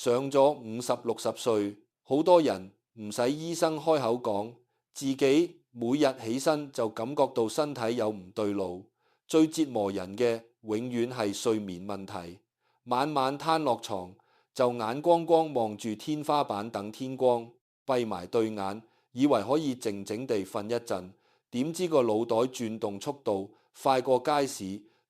上咗50、60歲，好多人唔使醫生開口講，自己每日起身就感覺到身體有唔對路。最折磨人嘅永遠係睡眠問題，晚晚攤落床就眼光光望住天花板等天光，閉埋對眼，以為可以靜靜地瞓一陣，點知個腦袋轉動速度快過街市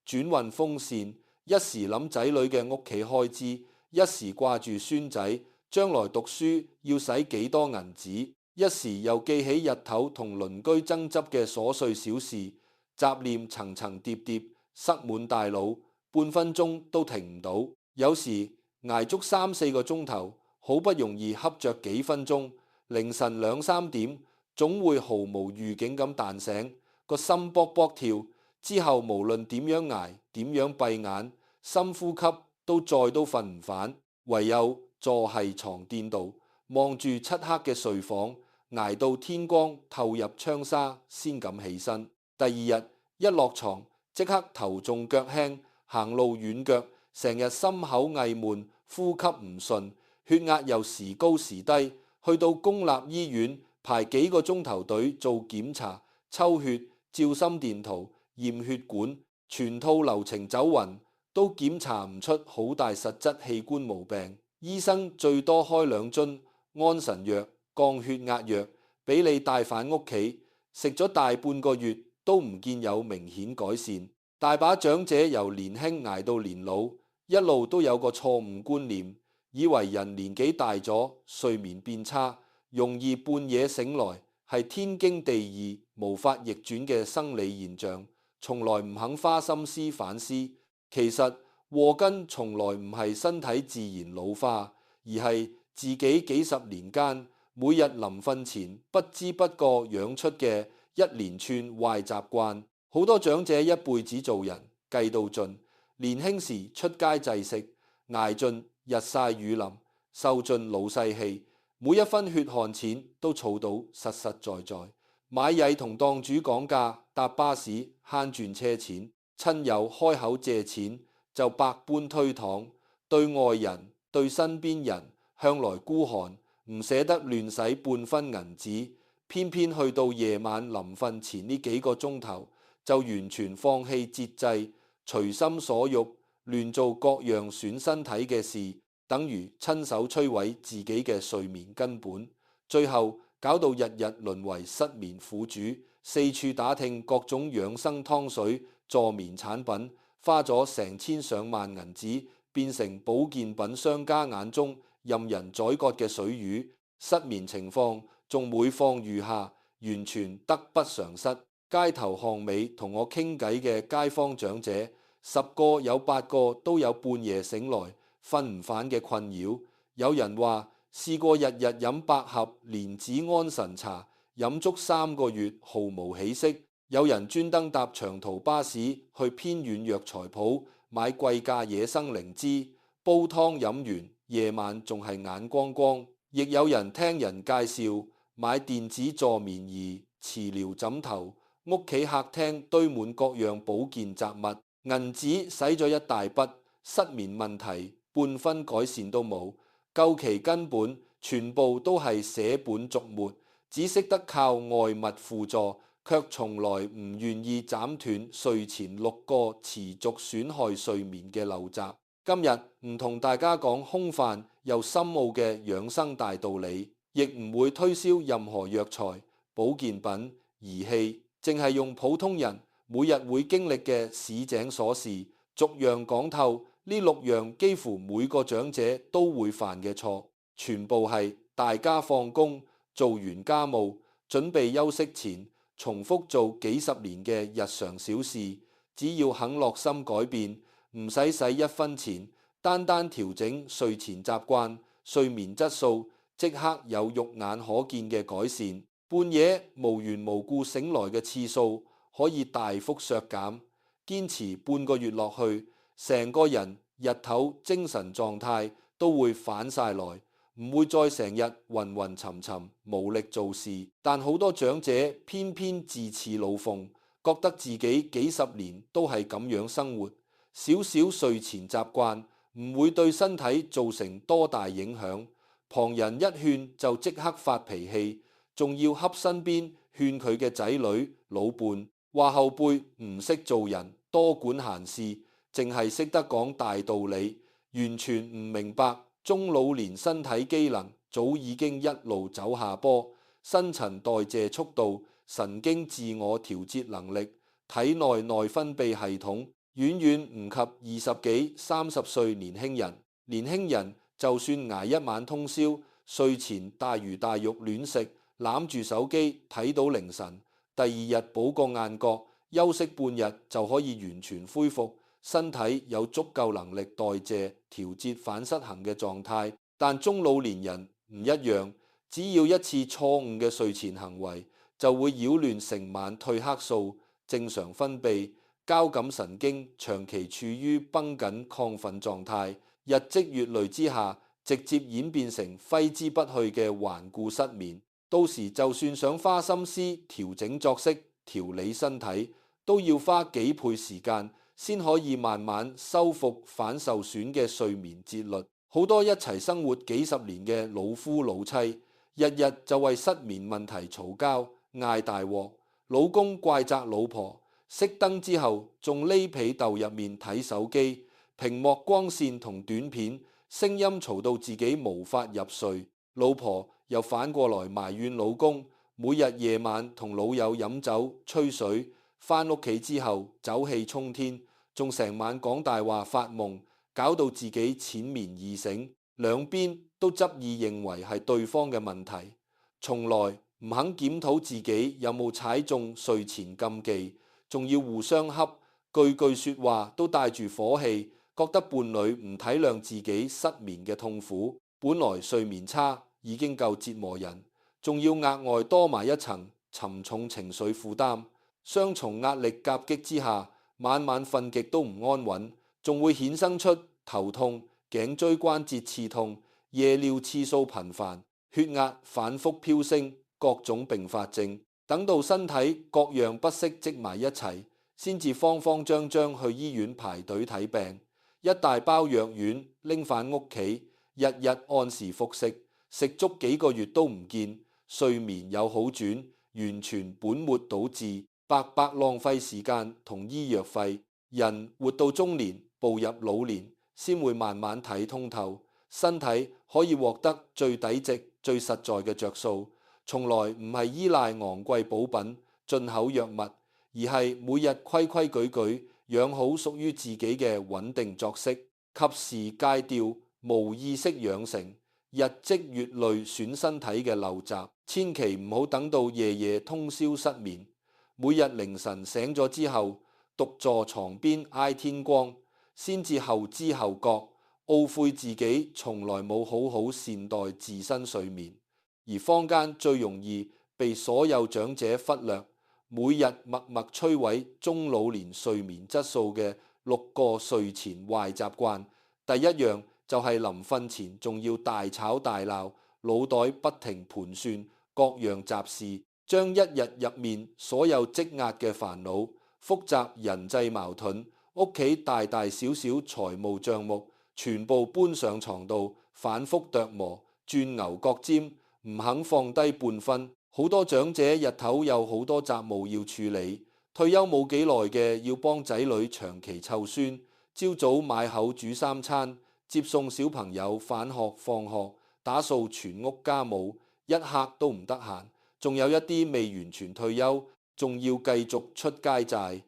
轉運風扇，一時諗仔女嘅屋企開支，一時掛住孫仔將來讀書要使幾多銀紙，一時又記起日頭同鄰居爭執嘅瑣碎小事，雜念層層疊疊塞滿大腦，半分鐘都停唔到。有時挨足3、4個鐘頭，好不容易瞌着幾分鐘，凌晨2、3點總會毫無預警咁彈醒，個心卜卜跳。之後無論點樣挨，點樣閉眼，深呼吸都再都瞓唔返，唯有坐喺床墊度望住漆黑嘅睡房，挨到天光透入窗紗先敢起身。第二日一落床即刻頭重腳輕，行路軟腳，成日心口翳悶，呼吸唔順，血壓又時高時低，去到公立醫院排幾個鐘頭隊做檢查、抽血、照心電圖、驗血管，全套流程走勻，都檢查唔出好大實質器官毛病。醫生最多開2樽安神藥、降血壓藥俾你帶返屋企，食咗大半個月都唔見有明顯改善。大把長者由年輕挨到年老，一路都有個錯誤觀念，以為人年紀大咗，睡眠變差，容易半夜醒來，係天經地義、無法逆轉嘅生理現象，從來唔肯花心思反思。其實禍根從來唔係身體自然老化，而係自己幾十年間每日臨瞓前不知不覺養出嘅一連串壞習慣。好多長者一輩子做人計到盡，年輕時出街濟食，挨盡日曬雨淋，受盡老細氣，每一分血汗錢都儲到實實在在。買嘢同檔主講價，搭巴士慳轉車錢，親友開口借錢就百般推搪，對外人對身邊人向來孤寒，唔捨得亂使半分銀紙，偏偏去到夜晚臨瞓前呢幾個鐘頭，就完全放棄節制，隨心所欲，亂做各樣損身體嘅事，等於親手摧毀自己嘅睡眠根本，最後搞到日日淪為失眠苦主，四處打聽各種養生湯水、助眠產品，花咗成千上萬銀紙，變成保健品商家眼中任人宰割嘅水魚，失眠情況仲每況愈下，完全得不償失。街頭巷尾同我傾偈嘅街坊長者，10個有8個都有半夜醒來瞓唔返嘅困擾。有人話試過日日飲百合蓮子安神茶，飲足3個月毫無起色。有人專登搭長途巴士去偏遠藥材鋪買貴價野生靈芝，煲湯飲完夜晚仲係眼光光。亦有人聽人介紹買電子助眠儀、磁療枕頭，屋企客廳堆滿各樣保健雜物，銀紙使咗一大筆，失眠問題半分改善都冇。究其根本，全部都係捨本逐末，只識得靠外物輔助，卻從來唔願意斬斷睡前6個持續損害睡眠嘅陋習。今日唔同大家講空泛又深奧嘅養生大道理，亦唔會推銷任何藥材、保健品、儀器，淨係用普通人每日會經歷嘅市井瑣事，逐樣講透。呢6樣幾乎每個長者都會犯嘅錯，全部係大家放工做完家務，準備休息前重複做幾十年嘅日常小事。只要肯落心改變，唔使1分錢，單單調整睡前習慣，睡眠質素即刻有肉眼可見嘅改善。半夜無緣無故醒來嘅次數可以大幅削減，堅持半個月落去，成個人日頭精神狀態都會反晒來，唔會再成日暈暈沉沉無力做事。但好多長者偏偏自恃老鳳，覺得自己幾十年都係咁樣生活，少少睡前習慣唔會對身體造成多大影響。旁人一勸就即刻發脾氣，仲要恰身邊勸佢嘅仔女老伴，話後輩唔識做人，多管閒事，淨係識得講大道理，完全唔明白中老年身體機能早已經一路走下坡，新陳代謝速度、神經自我調節能力、體內內分泌系統遠遠唔及20幾、30歲年輕人。年輕人就算捱一晚通宵，睡前大魚大肉亂食，攬住手機睇到凌晨，第二日補個眼角，休息半日就可以完全恢復，身體有足夠能力代謝調節反失衡嘅狀態。但中老年人唔一樣，只要一次錯誤嘅睡前行為，就會擾亂成晚褪黑素正常分泌，交感神經長期處於繃緊亢奮狀態，日積月累之下，直接演變成揮之不去嘅頑固失眠。到時就算想花心思調整作息、調理身體，都要花幾倍時間先可以慢慢修復反受損嘅睡眠節律。好多一齊生活幾十年嘅老夫老妻，日日就為失眠問題嘈交、嗌大鑊，老公怪責老婆，熄燈之後仲匿被竇入面睇手機，屏幕光線同短片，聲音嘈到自己無法入睡。老婆又反過來埋怨老公，每日夜晚同老友飲酒吹水，返屋企之後酒氣沖天，仲成晚講大話發夢，搞到自己淺眠易醒。兩邊都執意認為係對方嘅問題，從來唔肯檢討自己有冇踩中睡前禁忌，仲要互相恰，句句說話都帶住火氣，覺得伴侶唔體諒自己失眠嘅痛苦。本來睡眠差已經夠折磨人，仲要額外多埋一層沉重情緒負擔，雙重壓力夾擊之下，晚晚瞓極都唔安穩，仲會衍生出頭痛、頸椎關節刺痛、夜尿次數頻繁、血壓反覆飆升，各種併發症。等到身體各樣不適積埋一齊，先至慌慌張張去醫院排隊睇病，一大包藥丸拎返屋企，日日按時服食，食足幾個月都唔見睡眠有好轉，完全本末倒置，白白浪費時間同醫藥費。人活到中年，步入老年，先會慢慢睇通透，身體可以獲得最抵值、最實在嘅着數，從來唔係依賴昂貴補品、進口藥物，而係每日規規矩矩養好屬於自己嘅穩定作息，及時戒掉無意識養成日積月累損身體嘅陋習。千祈唔好等到夜夜通宵失眠，每日凌晨醒咗之後，獨坐床邊挨天光，先至後知後覺，懊悔自己從來冇好好善待自身睡眠。而坊間最容易被所有長者忽略，每日默默摧毀中老年睡眠質素嘅6個睡前壞習慣。第一樣就係臨瞓前仲要大吵大鬧，腦袋不停盤算各樣雜事，將一日入面所有積壓嘅煩惱、複雜人際矛盾、屋企大大小小財務帳目，全部搬上床度，反覆琢磨，鑽牛角尖，唔肯放低半分。好多長者日頭有好多雜務要處理，退休冇幾耐嘅要幫仔女長期湊孫，朝早買口煮3餐，接送小朋友返學放學，打掃全屋家務，一刻都唔得閒。仲有一啲未完全退休，仲要繼續出街債，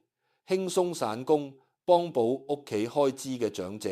輕鬆散工幫補屋企開支嘅長者，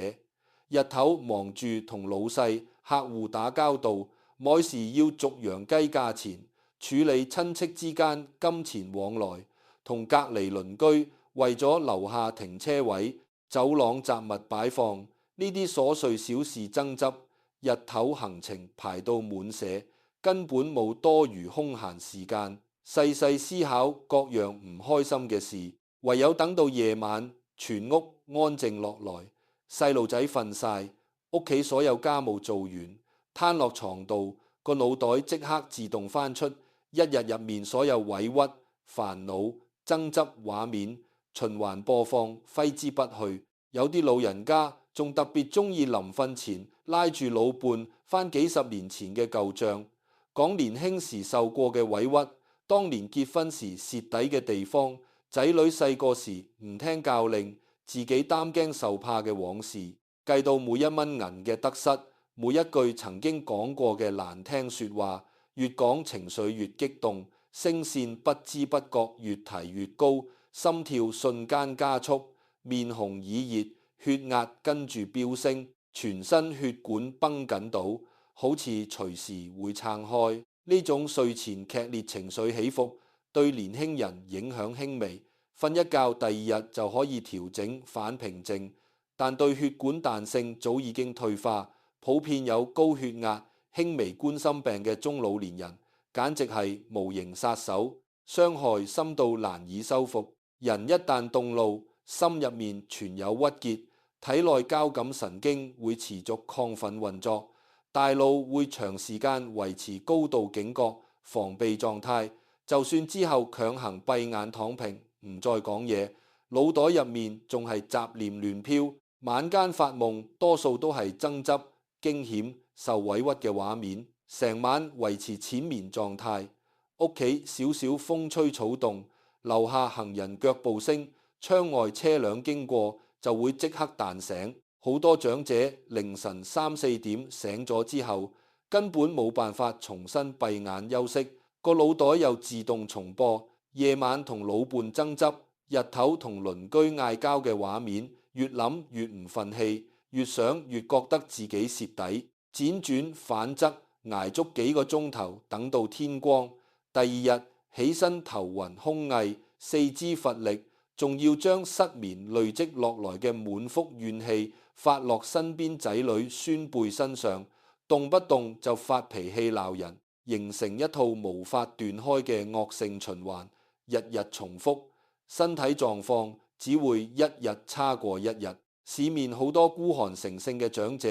日頭忙住同老細客戶打交道，每時要逐洋雞價錢，處理親戚之間金錢往來，同隔離鄰居為咗樓下停車位、走廊雜物擺放呢啲瑣碎小事爭執，日頭行程排到滿瀉，根本冇多餘空閒時間細細思考各樣唔開心嘅事，唯有等到夜晚全屋安靜落來，細路仔瞓晒，屋企所有家務做完，攤落床度，個腦袋即刻自動翻出一日入面所有委屈、煩惱、爭執畫面，循環播放，揮之不去。有啲老人家仲特別中意臨瞓前拉住老伴翻幾十年前嘅舊賬，講年輕時受過嘅委屈，當年結婚時蝕底嘅地方，仔女細個時唔聽教令，自己擔驚受怕嘅往事，計到每一蚊銀嘅得失，每一句曾經講過嘅難聽說話，越講情緒越激動，聲線不知不覺越提越高，心跳瞬間加速，面紅耳熱，血壓跟住飆升，全身血管繃緊到，好似隨時會撐開。呢種睡前劇烈情緒起伏，對年輕人影響輕微，瞓一覺第二日就可以調整反平靜，但對血管彈性早已經退化，普遍有高血壓、輕微冠心病嘅中老年人，簡直係無形殺手，傷害深到難以修復。人一旦動怒，心入面存有鬱結，體內交感神經會持續亢奮運作，大腦會長時間維持高度警覺防備狀態，就算之後強行閉眼躺平唔再講嘢，腦袋入面仲係雜念亂飄，晚間發夢多數都係爭執、驚險、受委屈嘅畫面，成晚維持淺眠狀態。屋企少少風吹草動，樓下行人腳步聲，窗外車輛經過就會即刻彈醒。好多長者凌晨3、4點醒咗之後，根本冇辦法重新閉眼休息，個腦袋又自動重播夜晚同老伴爭執、日頭同鄰居嗌交嘅畫面，越諗越唔忿氣，越想越覺得自己蝕底，輾轉反側，挨足幾個鐘頭，等到天光。第二日起身頭暈胸翳，四肢乏力，仲要將失眠累積落來嘅滿腹怨氣發落身邊仔女孫輩身上，動不動就發脾氣鬧人，形成一套無法斷開嘅惡性循環，日日重複，身體狀況只會一日差過一日。市面好多孤寒成性嘅長者，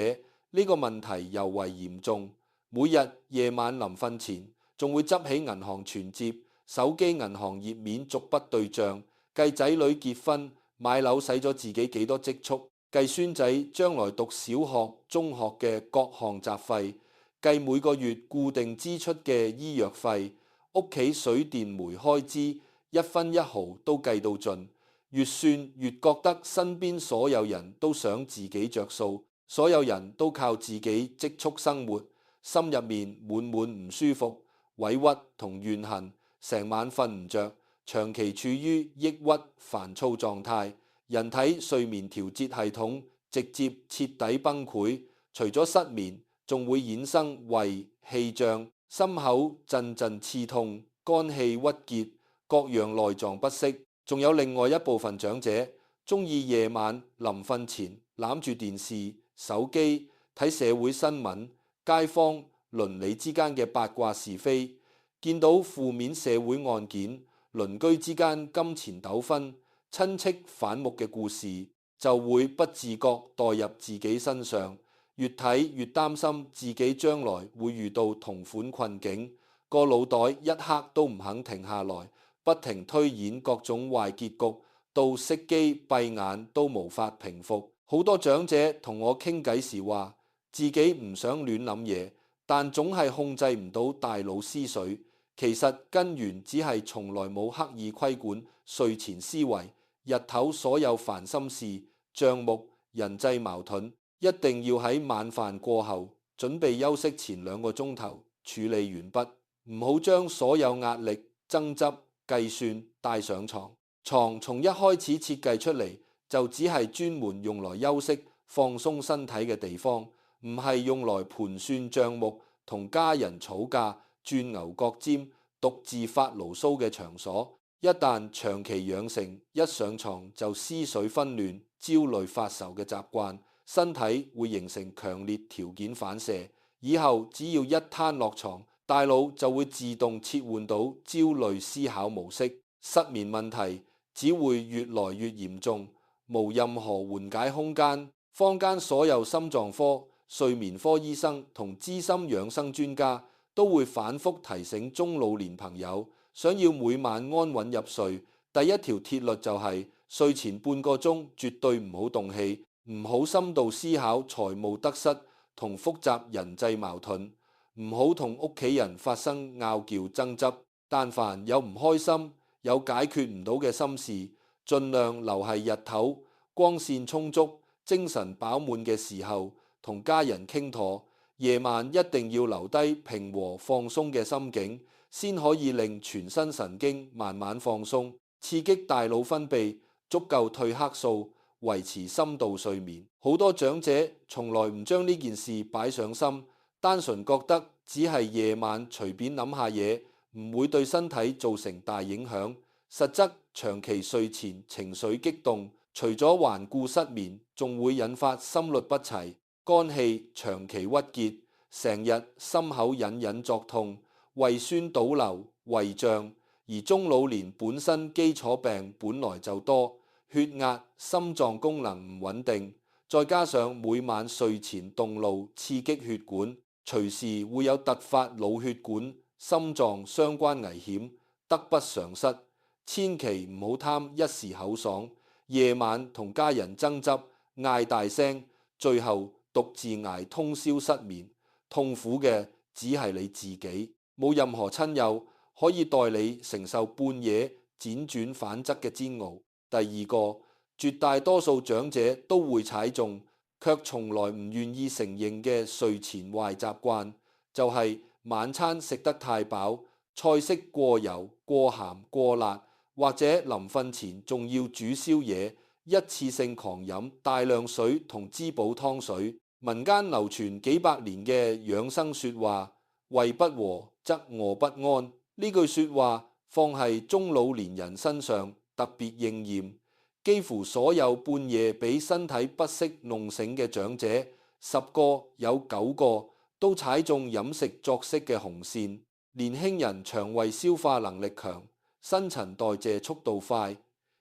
呢個問題尤為嚴重，每日夜晚臨瞓前仲會執起銀行存摺，手機銀行頁面逐筆對賬，計仔女結婚買樓使咗自己幾多積蓄，計孫仔將來讀小學、中學嘅各項雜費，計每個月固定支出嘅醫藥費，屋企水電煤開支，一分一毫都計到盡。越算越覺得身邊所有人都想自己着數，所有人都靠自己積蓄生活，心入面滿滿唔舒服、委屈同怨恨，成晚瞓唔着，長期處於抑鬱煩躁狀態，人體睡眠調節系統直接徹底崩潰，除咗失眠，仲會衍生胃氣脹、心口陣陣刺痛、肝氣鬱結、各樣內臟不適。仲有另外一部分長者中意夜晚臨瞓前攬住電視、手機睇社會新聞、街坊鄰里之間嘅八卦是非，見到負面社會案件、鄰居之間金錢糾紛、親戚反目嘅故事，就會不自覺代入自己身上，越睇越擔心自己將來會遇到同款困境，個腦袋一刻都唔肯停下來，不停推演各種壞結局，到熄機閉眼都無法平復。好多長者同我傾偈時話，自己唔想亂諗嘢，但總係控制唔到大腦思緒。其實根源只係從來冇刻意規管睡前思維，日頭所有煩心事、賬目、人際矛盾，一定要喺晚飯過後，準備休息前2個鐘頭處理完畢，唔好將所有壓力、爭執、計算帶上床。床從一開始設計出嚟就只係專門用來休息放鬆身體嘅地方，唔係用來盤算賬目、同家人吵架、鑽牛角尖、獨自發牢騷嘅場所。一旦長期養成一上床就思緒紛亂、焦慮發愁嘅習慣，身體會形成強烈條件反射，以後只要一攤落床，大腦就會自動切換到焦慮思考模式，失眠問題只會越來越嚴重，無任何緩解空間。坊間所有心臟科、睡眠科醫生同資深養生專家都會反覆提醒中老年朋友，想要每晚安穩入睡，第一條鐵律就係睡前半個鐘絕對唔好動氣，唔好深度思考財務得失同複雜人際矛盾，唔好同屋企人發生拗撬爭執。但凡有唔開心、有解決唔到嘅心事，盡量留喺日頭光線充足、精神飽滿嘅時候同家人傾妥。夜晚一定要留低平和放鬆嘅心境，先可以令全身神經慢慢放鬆，刺激大腦分泌足夠褪黑素，維持深度睡眠。好多長者從來唔將呢件事擺上心，單純覺得只係夜晚隨便諗下嘢，唔會對身體造成大影響。實則長期睡前情緒激動，除咗頑固失眠，仲會引發心律不齊、肝氣長期鬱結，成日心口隱隱作痛、胃酸倒流、胃脹。而中老年本身基礎病本來就多，血壓、心臟功能唔穩定，再加上每晚睡前動怒刺激血管，隨時會有突發腦血管、心臟相關危險，得不償失。千祈唔好貪一時口爽，夜晚同家人爭執、嗌大聲，最後獨自捱通宵失眠，痛苦嘅只係你自己，冇任何親友可以代你承受半夜輾轉反側嘅煎熬。第二個，絕大多數長者都會踩中，卻從來唔願意承認嘅睡前壞習慣，就係晚餐食得太飽，菜式過油、過鹹、過辣，或者臨瞓前仲要煮宵夜，一次性狂飲大量水同滋補湯水。民間流傳幾百年嘅養生說話，胃不和則臥不安，呢句說話放喺中老年人身上特別應驗。幾乎所有半夜俾身體不適弄醒嘅長者，10個有9個都踩中飲食作息嘅紅線。年輕人腸胃消化能力強，新陳代謝速度快，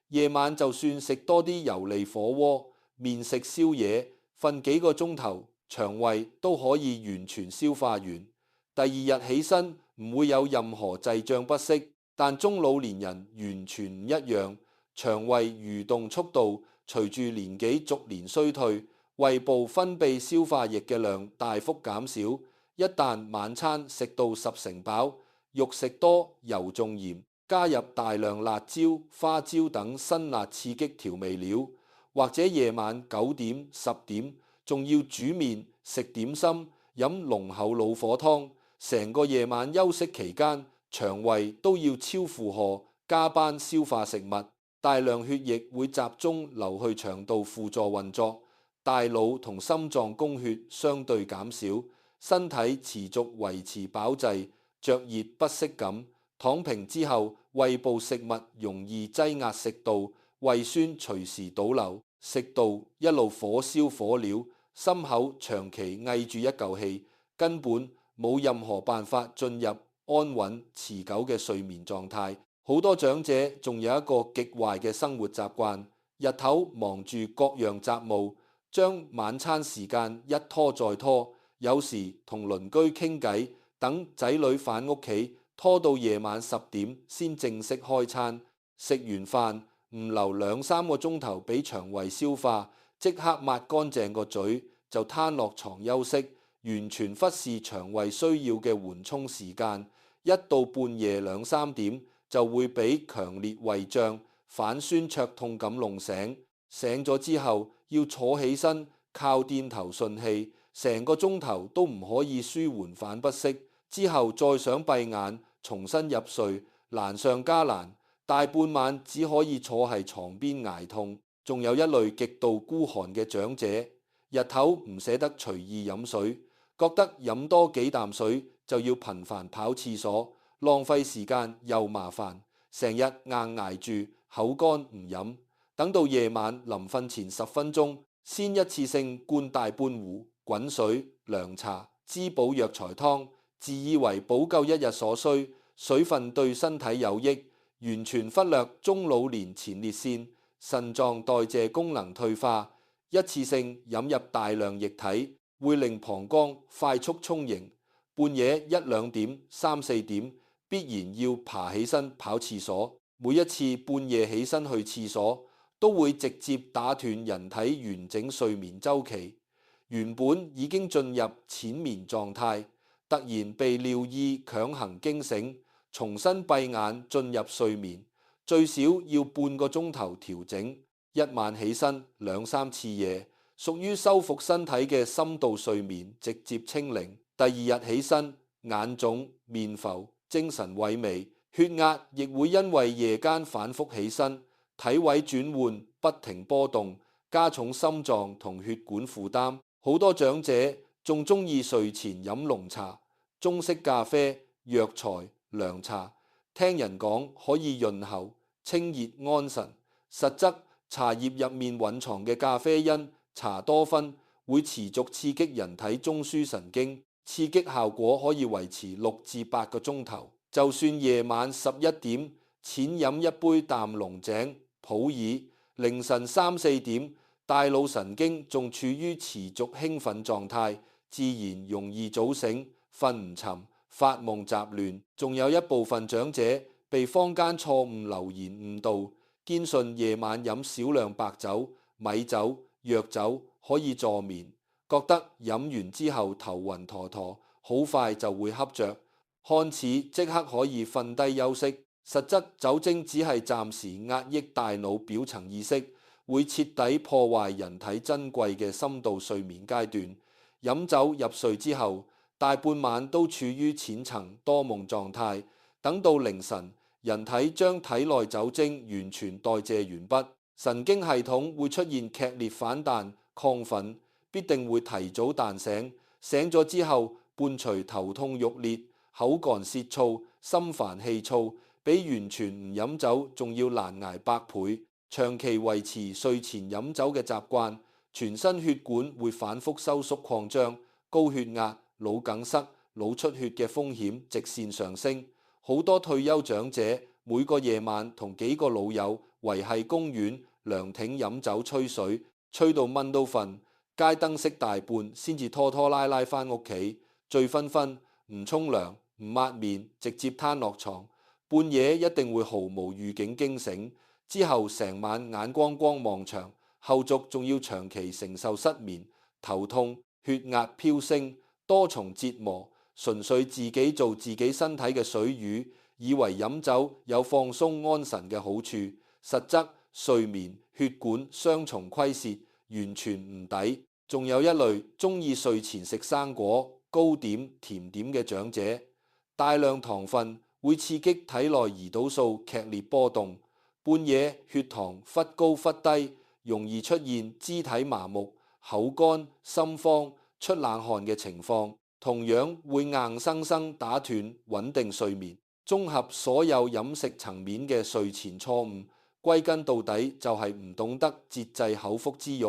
夜晚就算食多啲油膩火鍋、麵食宵夜，瞓幾個鐘頭，腸胃都可以完全消化完。第二日起身唔會有任何滯脹不適。但中老年人完全唔一樣，腸胃蠕動速度隨住年紀逐年衰退，胃部分泌消化液嘅量大幅減少。一旦晚餐食到10成飽，肉食多油重鹽，加入大量辣椒、花椒等辛辣刺激調味料，或者夜晚9點、10點仲要煮麵、食點心、飲濃厚老火湯，成個夜晚休息期間，腸胃都要超負荷加班消化食物，大量血液會集中流去腸道輔助運作，大腦同心臟供血相對減少，身體持續維持飽滯、灼熱不適感。躺平之後，胃部食物容易擠壓食道，胃酸隨時倒流，食道一路火燒火燎，心口長期翳住一嚿氣，根本冇任何辦法進入安穩持久嘅睡眠狀態。好多長者仲有一個極壞嘅生活習慣，日頭忙住各樣雜務，將晚餐時間一拖再拖，有時同鄰居傾偈，等仔女返屋企，拖到夜晚10點先正式開餐。食完飯唔留2-3個鐘頭俾腸胃消化，即刻抹乾淨個嘴就攤落床休息，完全忽視腸胃需要嘅緩衝時間。一到半夜2-3點就會俾強烈胃脹、反酸灼痛咁弄醒，醒咗之後要坐起身靠墊頭順氣，成個鐘頭都唔可以舒緩反不適，之後再想閉眼重新入睡，難上加難，大半晚只可以坐喺床邊捱痛。仲有一類極度孤寒嘅長者，日頭唔捨得隨意飲水，覺得飲多幾啖水就要頻繁跑廁所，浪費時間又麻煩，成日硬捱住口乾唔飲，等到夜晚臨瞓前10分鐘先一次性灌大半壺滾水、涼茶、滋補藥材湯，自以為補救一日所需，水分對身體有益，完全忽略中老年前列腺、腎臟代謝功能退化，一次性飲入大量液體會令膀胱快速充盈，半夜1-2點、3-4點必然要爬起身跑廁所。每一次半夜起身去廁所，都會直接打斷人體完整睡眠週期。原本已經進入淺眠狀態，突然被尿意強行驚醒，重新閉眼進入睡眠，最少要半個鐘頭調整。一晚起身2-3次夜，屬於修復身體嘅深度睡眠，直接清零。第二日起身，眼腫、面浮、精神萎靡，血壓亦會因為夜間反覆起身，體位轉換不停波動，加重心臟同血管負擔。好多長者仲中意睡前飲濃茶、中式咖啡、藥材、涼茶，聽人講可以潤喉、清熱安神，實則茶葉入面蘊藏嘅咖啡因茶多酚會持續刺激人體中樞神經，刺激效果可以維持6至8個鐘頭。就算夜晚11點淺飲一杯淡龍井、普洱，凌晨3、4點大腦神經仲處於持續興奮狀態，自然容易早醒、瞓唔沉、發夢雜亂。仲有一部分長者被坊間錯誤流言誤導，堅信夜晚飲少量白酒、米酒、藥酒可以助眠，覺得飲完之後頭暈陀陀，好快就會瞌着，看似即刻可以瞓低休息。實則酒精只係暫時壓抑大腦表層意識，會徹底破壞人體珍貴嘅深度睡眠階段。飲酒入睡之後，大半晚都處於淺層多夢狀態，等到凌晨，人體將體內酒精完全代謝完畢，神經系統會出現劇烈反彈、亢奮，必定會提早彈醒。醒咗之後，伴隨頭痛欲裂、口乾舌燥、心煩氣躁，比完全唔飲酒仲要難捱百倍。長期維持睡前飲酒嘅習慣，全身血管會反覆收縮擴張，高血壓、腦梗塞、腦出血嘅風險直線上升。好多退休長者每個夜晚同幾個老友圍喺公園涼亭飲酒吹水，吹到蚊都瞓，街燈熄大半先至拖拖拉拉返屋企，醉醺醺，唔沖涼唔抹面，直接攤落床，半夜一定會毫無預警驚醒。之後成晚眼光光望牆，後續仲要長期承受失眠、頭痛、血壓飆升、多重折磨，純粹自己做自己身體嘅水魚，以為飲酒有放鬆安神嘅好處，實則睡眠、血管雙重虧蝕，完全唔抵。仲有一類中意睡前食生果、糕點、甜點嘅長者，大量糖分會刺激體內胰島素劇烈波動。半夜血糖忽高忽低，容易出現肢體麻木、口乾、心慌、出冷汗嘅情況，同樣會硬生生打斷穩定睡眠。綜合所有飲食層面嘅睡前錯誤，歸根到底就係唔懂得節制口腹之欲，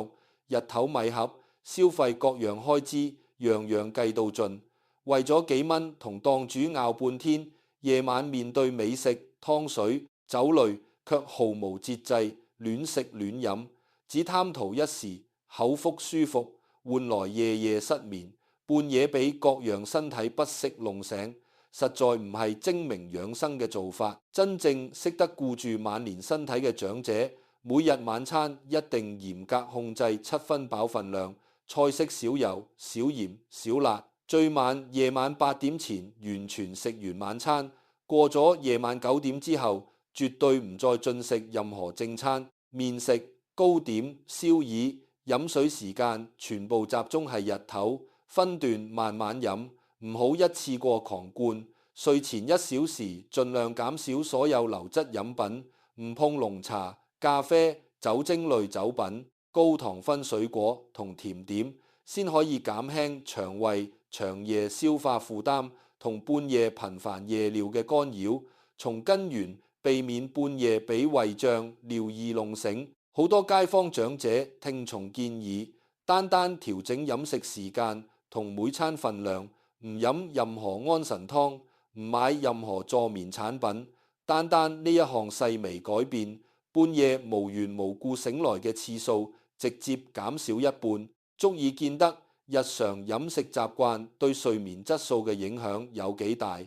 日頭米盒，消費各樣開支，樣樣計到盡，為咗幾蚊同檔主拗半天，夜晚面對美食、湯水、酒類，卻毫無節制，亂食亂飲，只貪圖一時口腹舒服，換來夜夜失眠，半夜俾各樣身體不適弄醒，實在唔係精明養生嘅做法。真正識得顧住晚年身體嘅長者，每日晚餐一定嚴格控制7分飽份量，菜式少油、少鹽、少辣，最晚夜晚8點前完全食完晚餐，過咗夜晚9點之後，絕對唔再進食任何正餐，麵食、糕點、宵夜、飲水時間全部集中係日頭，分段慢慢飲，唔好一次過狂灌。睡前1小時盡量減少所有流質飲品，唔碰濃茶、咖啡、酒精類酒品、高糖分水果同甜點，先可以減輕腸胃長夜消化負擔同半夜頻繁夜尿嘅干擾，從根源避免半夜俾胃脹、尿意弄醒。好多街坊長者聽從建議，單調整飲食時間同每餐份量，唔飲任何安神湯，唔買任何助眠產品。單呢一項細微改變，半夜無緣無故醒來嘅次數直接減少一半，足以見得日常飲食習慣對睡眠質素嘅影響有幾大。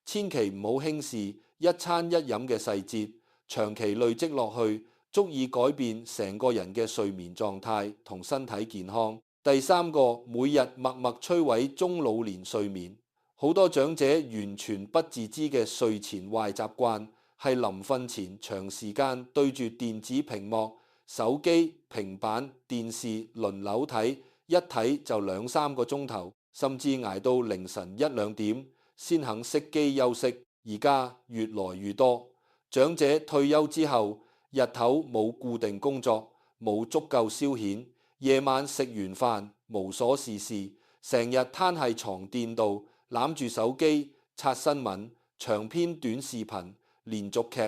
千祈唔好輕視一餐一飲嘅細節，長期累積落去，足以改變成個人嘅睡眠狀態同身體健康。第三個，每日默默摧毀中老年睡眠。好多長者完全不自知嘅睡前壞習慣係臨瞓前長時間對住電子屏幕、手機、平板、電視輪流睇，一睇就2、3個鐘頭，甚至捱到凌晨1、2點先肯熄機休息。而家越來越多長者退休之後，日頭冇固定工作，冇足夠消遣，夜晚食完飯無所事事，成日攤喺床墊度攬住手機刷新聞、長篇短視頻、連續劇，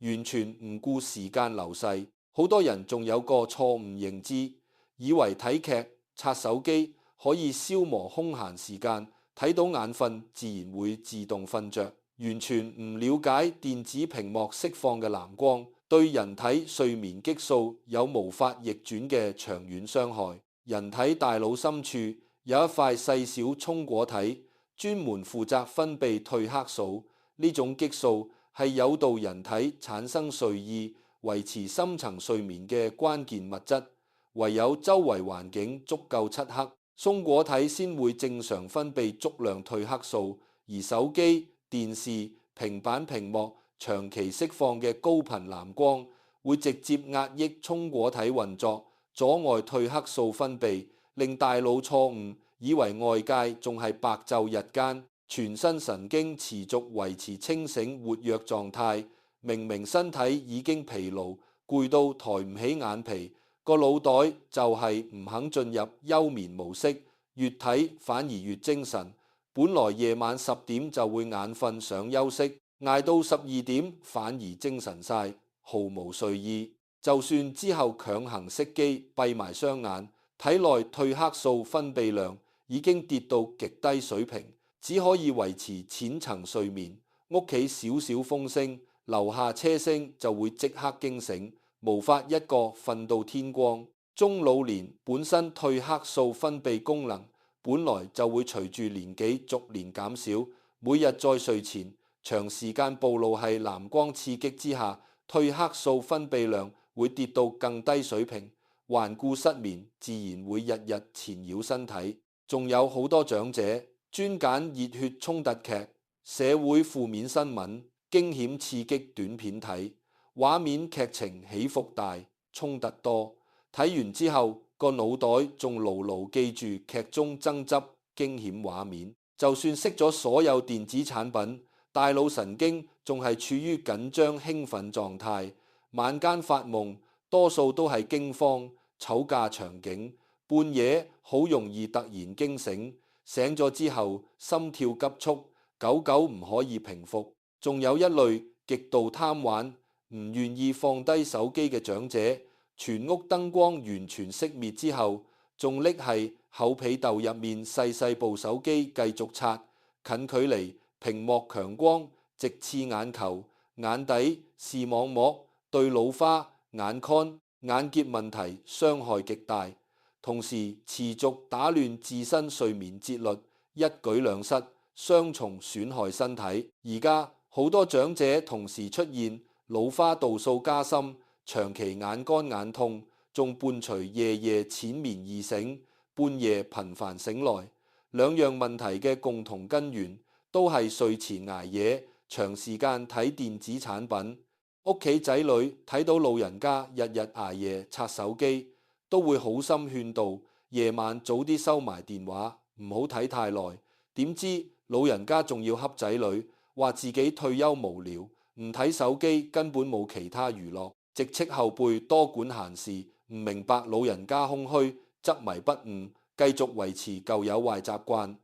完全唔顧時間流逝。好多人仲有個錯誤認知，以為睇劇、刷手機可以消磨空閒時間，睇到眼瞓自然會自動瞓着，完全唔了解電子屏幕釋放嘅藍光對人體睡眠激素有無法逆轉嘅長遠傷害。人體大腦深處有一塊細小松果體，專門負責分泌褪黑素。呢種激素係誘導人體產生睡意、維持深層睡眠嘅關鍵物質。唯有周圍環境足夠漆黑，松果體先會正常分泌足量褪黑素。而手機、電視、平板屏幕長期釋放嘅高頻藍光，會直接壓抑松果體運作，阻礙褪黑素分泌，令大腦錯誤以為外界仲係白晝日間，全身神經持續維持清醒活躍狀態。明明身體已經疲勞，攰到抬唔起眼皮，個腦袋就係唔肯進入休眠模式，越睇反而越精神。本來夜晚10點就會眼瞓想休息，捱到12點反而精神晒，毫無睡意。就算之後強行熄機閉埋雙眼，體內褪黑素分泌量已經跌到極低水平，只可以維持淺層睡眠。屋企少少風聲、樓下車聲就會即刻驚醒，無法一覺瞓到天光。中老年本身褪黑素分泌功能本來就會隨住年紀逐年減少，每日在睡前長時間暴露喺藍光刺激之下，褪黑素分泌量會跌到更低水平，頑固失眠自然會日日纏繞身體。仲有好多長者專揀熱血衝突劇、社會負面新聞、驚險刺激短片睇，畫面劇情起伏大，衝突多，睇完之後個腦袋仲牢牢記住劇中爭執驚險畫面。就算熄咗所有電子產品，大腦神經仲係處於緊張興奮狀態，晚間發夢多數都係驚慌吵架場景，半夜好容易突然驚醒，醒咗之後心跳急速，久久唔可以平復。仲有一類極度貪玩，唔願意放低手機嘅長者，全屋燈光完全熄滅之後，仲拎係厚被竇入面細細部手機繼續刷，近距離屏幕強光直刺眼球、眼底、視網膜，對老花、眼眶、眼結問題傷害極大，同時持續打亂自身睡眠節律，一舉兩失，雙重損害身體。而家好多長者同時出現老花度數加深、長期眼乾眼痛，仲伴隨夜夜淺眠易醒、半夜頻繁醒來。兩樣問題嘅共同根源都係睡前捱夜、長時間睇電子產品。屋企仔女睇到老人家日日捱夜刷手機，都會好心勸導夜晚早啲收埋電話，唔好睇太耐。點知老人家仲要恰仔女，話自己退休無聊，唔睇手機根本冇其他娛樂，直斥後輩多管閒事，唔明白老人家空虛，執迷不悟，繼續維持舊有壞習慣。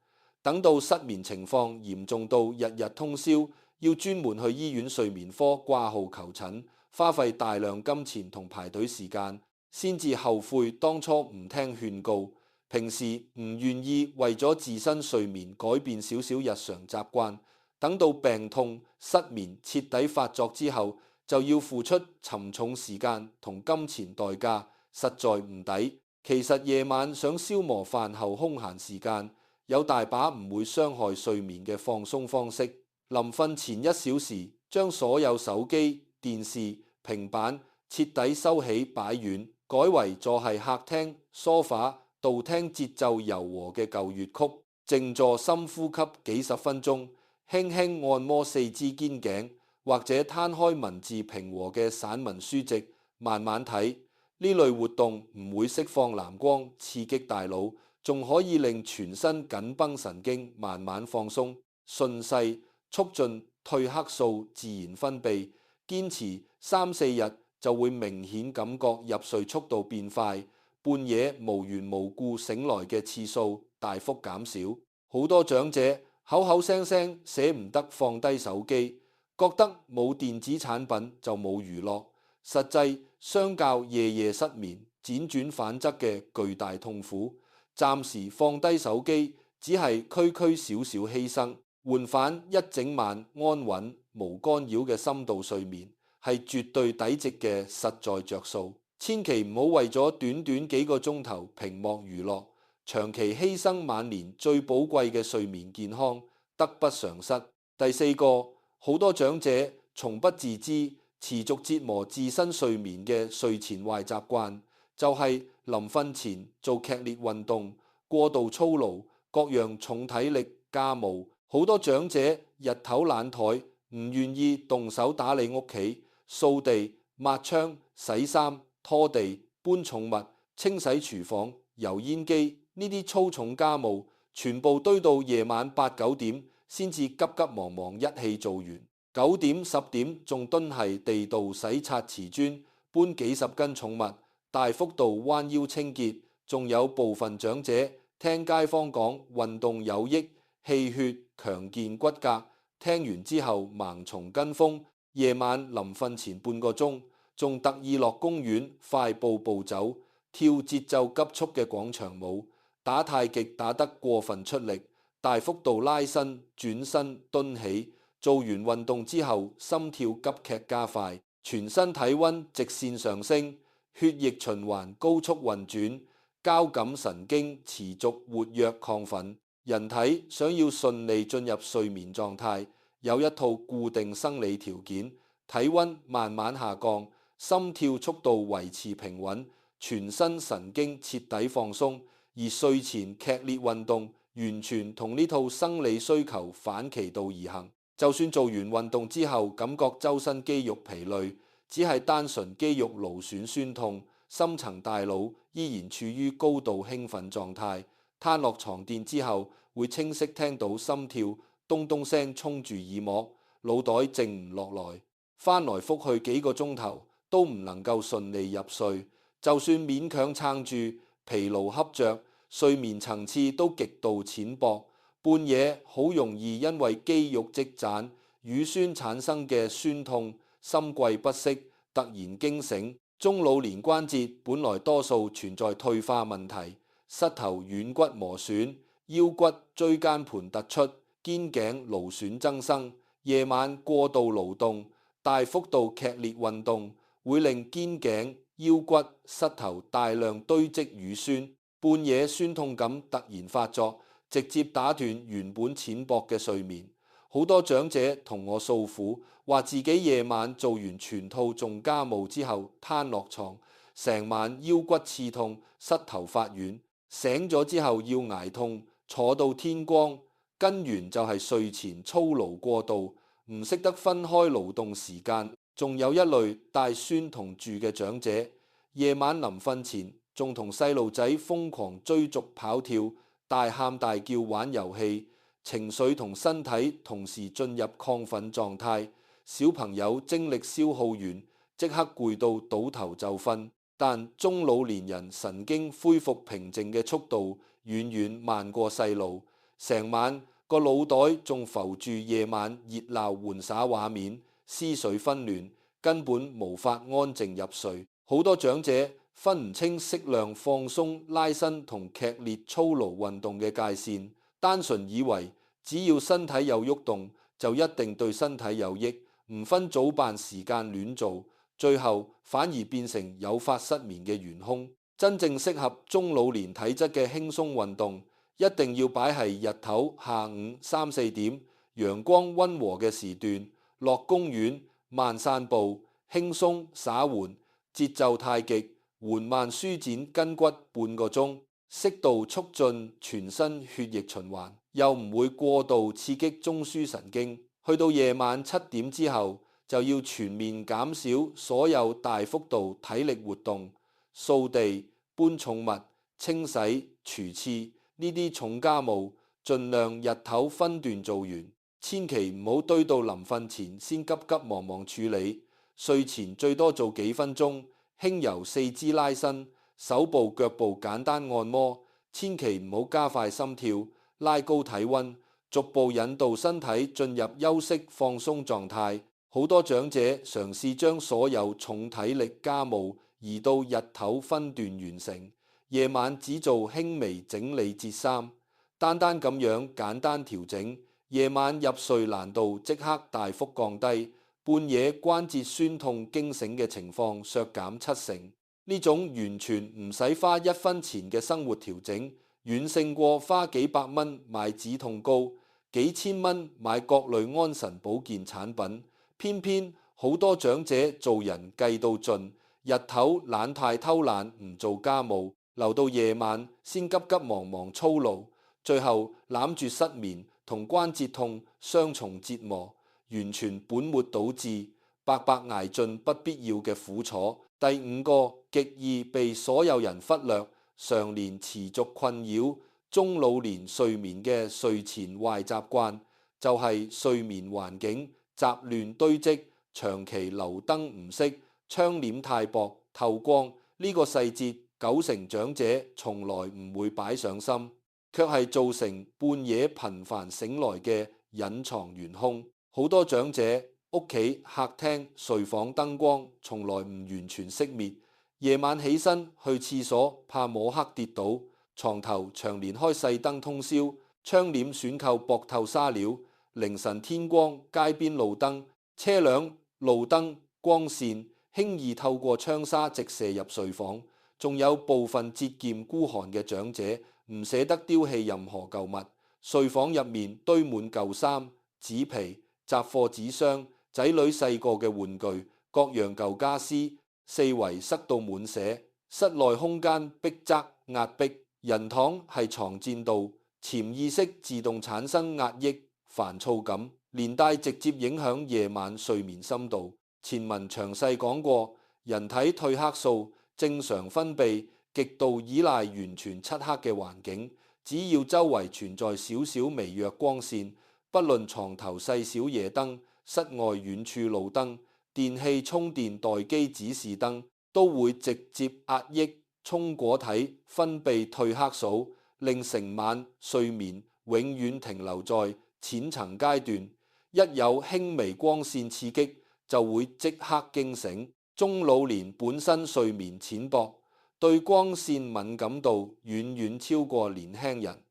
等到失眠情況嚴重到日日通宵，要專門去醫院睡眠科掛號求診，花費大量金錢同排隊時間，先至後悔當初唔聽勸告。平時唔願意為咗自身睡眠改變少少日常習慣，等到病痛失眠徹底發作之後，就要付出沉重時間同金錢代價，實在唔抵。其實夜晚想消磨飯後空閒時間，有大把唔會傷害睡眠嘅放鬆方式。臨瞓前1小時，將所有手機、電視、平板徹底收起擺軟，改為坐係客廳梳化度聽節奏柔和嘅舊粵曲，靜坐深呼吸幾十分鐘，輕輕按摩四肢肩頸，或者攤開文字平和嘅散文書籍，慢慢睇。呢類活動唔會釋放藍光刺激大腦，仲可以令全身緊繃神經慢慢放鬆，順勢促進褪黑素自然分泌。堅持3-4日就會明顯感覺入睡速度變快，半夜無緣無故醒來嘅次數大幅減少。好多長者口口聲聲捨唔得放低手機，覺得冇電子產品就冇娛樂，實際相較夜夜失眠、輾轉反側嘅巨大痛苦。暫時放低手機只係區區少少犧牲，換返一整晚安穩無干擾嘅深度睡眠，係絕對抵值嘅實在着數。千祈唔好為咗短短幾個鐘頭屏幕娛樂，長期犧牲晚年最寶貴嘅睡眠健康，得不償失。第4個，好多長者從不自知，持續折磨自身睡眠嘅睡前壞習慣，就係臨瞓前做劇烈運動、過度操勞、各樣重體力家務。好多長者日頭懶怠，唔願意動手打理屋企，掃地、抹窗、洗衫、拖地、搬寵物、清洗廚房、油煙機，呢啲粗重家務全部堆到夜晚8-9點先至急急忙忙一氣做完，9點10點仲蹲係地道洗刷瓷磚，搬幾十斤寵物，大幅度彎腰清潔。仲有部分長者聽街坊講運動有益、氣血強健骨骼，聽完之後盲從跟風，夜晚臨瞓前半個鐘仲特意落公園快步步走，跳節奏急速嘅廣場舞，打太極打得過分出力，大幅度拉伸、轉身、蹲起。做完運動之後，心跳急劇加快，全身體溫直線上升，血液循環高速運轉，交感神經持續活躍亢奮。人體想要順利進入睡眠狀態，有一套固定生理條件：體溫慢慢下降，心跳速度維持平穩，全身神經徹底放鬆。而睡前劇烈運動完全同呢套生理需求反其道而行。就算做完運動之後感覺周身肌肉疲累，只係單純肌肉勞損酸痛，深層大腦依然處於高度興奮狀態。攤落床墊之後會清晰聽到心跳咚咚聲衝住耳膜，腦袋靜唔落來，翻來覆去幾個鐘頭都唔能夠順利入睡。就算勉強撐住，疲勞恰着，睡眠層次都極度淺薄。半夜好容易因為肌肉積攢、乳酸產生嘅酸痛、心悸不適，突然驚醒。中老年關節本來多數存在退化問題，膝頭軟骨磨損、腰骨椎間盤突出、肩頸勞損增生。夜晚過度勞動、大幅度劇烈運動，會令肩頸、腰骨、膝頭大量堆積乳酸，半夜酸痛感突然發作，直接打斷原本淺薄嘅睡眠。好多長者同我訴苦，話自己夜晚做完全套重家務之後攤落床，成晚腰骨刺痛、膝頭發軟，醒咗之後要捱痛，坐到天光。根源就係睡前操勞過度，唔識得分開勞動時間。仲有一類帶孫童住嘅長者，夜晚臨瞓前仲同細路仔瘋狂追逐跑跳，大喊大叫玩遊戲，情緒同身體同時進入亢奮狀態。小朋友精力消耗完，即刻攰到倒頭就瞓，但中老年人神經恢復平靜嘅速度遠遠慢過細路，成晚個腦袋仲浮住夜晚熱鬧玩耍畫面，思緒紛亂，根本無法安靜入睡。好多長者分唔清適量放鬆拉伸同劇烈操勞運動嘅界線，單純以為只要身體有喐動就一定對身體有益，唔分早晚時間亂做，最後反而變成誘發失眠嘅元兇。真正適合中老年體質嘅輕鬆運動，一定要擺係日頭下午3-4點陽光溫和嘅時段，落公園慢散步，輕鬆灑緩，節奏太極緩慢舒展筋骨半個鐘，適度促進全身血液循環，又唔會過度刺激中樞神經。去到夜晚7點之後，就要全面減少所有大幅度體力活動，掃地、搬重物、清洗、廚廁呢啲重家務，盡量日頭分段做完，千祈唔好堆到臨瞓前先急急忙忙處理。睡前最多做幾分鐘，輕柔四肢拉伸，手部腳部簡單按摩，千祈唔好加快心跳，拉高體溫，逐步引導身體進入休息放鬆狀態。好多長者嘗試將所有重體力家務移到日頭分段完成，夜晚只做輕微整理折衫，單單咁樣簡單調整，夜晚入睡難度即刻大幅降低，半夜關節酸痛驚醒嘅情況削減70%。呢種完全唔使花1分錢嘅生活調整，遠勝過花幾百蚊買止痛膏、幾千蚊買各類安神保健產品。偏偏好多長者做人計到盡，日頭懶派偷懶唔做家務，留到夜晚先急急忙忙操勞，最後攬住失眠同關節痛雙重折磨，完全本末倒置，白白捱盡不必要嘅苦楚。第5個極易被所有人忽略，常年持續困擾中老年睡眠嘅睡前壞習慣，就係睡眠環境雜亂堆積，長期留燈唔熄，窗簾太薄透光，呢個細節9成長者從來唔會擺上心，卻係造成半夜頻繁醒來嘅隱藏元兇。好多長者屋企客廳睡房燈光從來唔完全熄滅，夜晚起身去廁所怕摸黑跌倒，床頭長年開細燈通宵，窗簾選購薄透紗料，凌晨天光街邊路燈、車輛路燈光線輕易透過窗紗直射入睡房。仲有部分節儉孤寒嘅長者唔捨得丟棄任何舊物，睡房入面堆滿舊衫、紙皮、雜貨紙箱、仔女細個嘅玩具、各樣舊家私，四圍塞到滿瀉，室內空間逼窄壓迫。人躺係床墊度，潛意識自動產生壓抑、煩躁感，連帶直接影響夜晚睡眠深度。前文詳細講過，人體褪黑素正常分泌極度依賴完全漆黑嘅環境，只要周圍存在少少微弱光線，不論床頭細小夜燈、室外遠處路燈、電器充電待機指示燈，都會直接壓抑松果體分泌褪黑素，令成晚睡眠永遠停留在淺層階段。一有輕微光線刺激，就會即刻驚醒。中老年本身睡眠淺薄，對光線敏感度遠遠超過年輕人。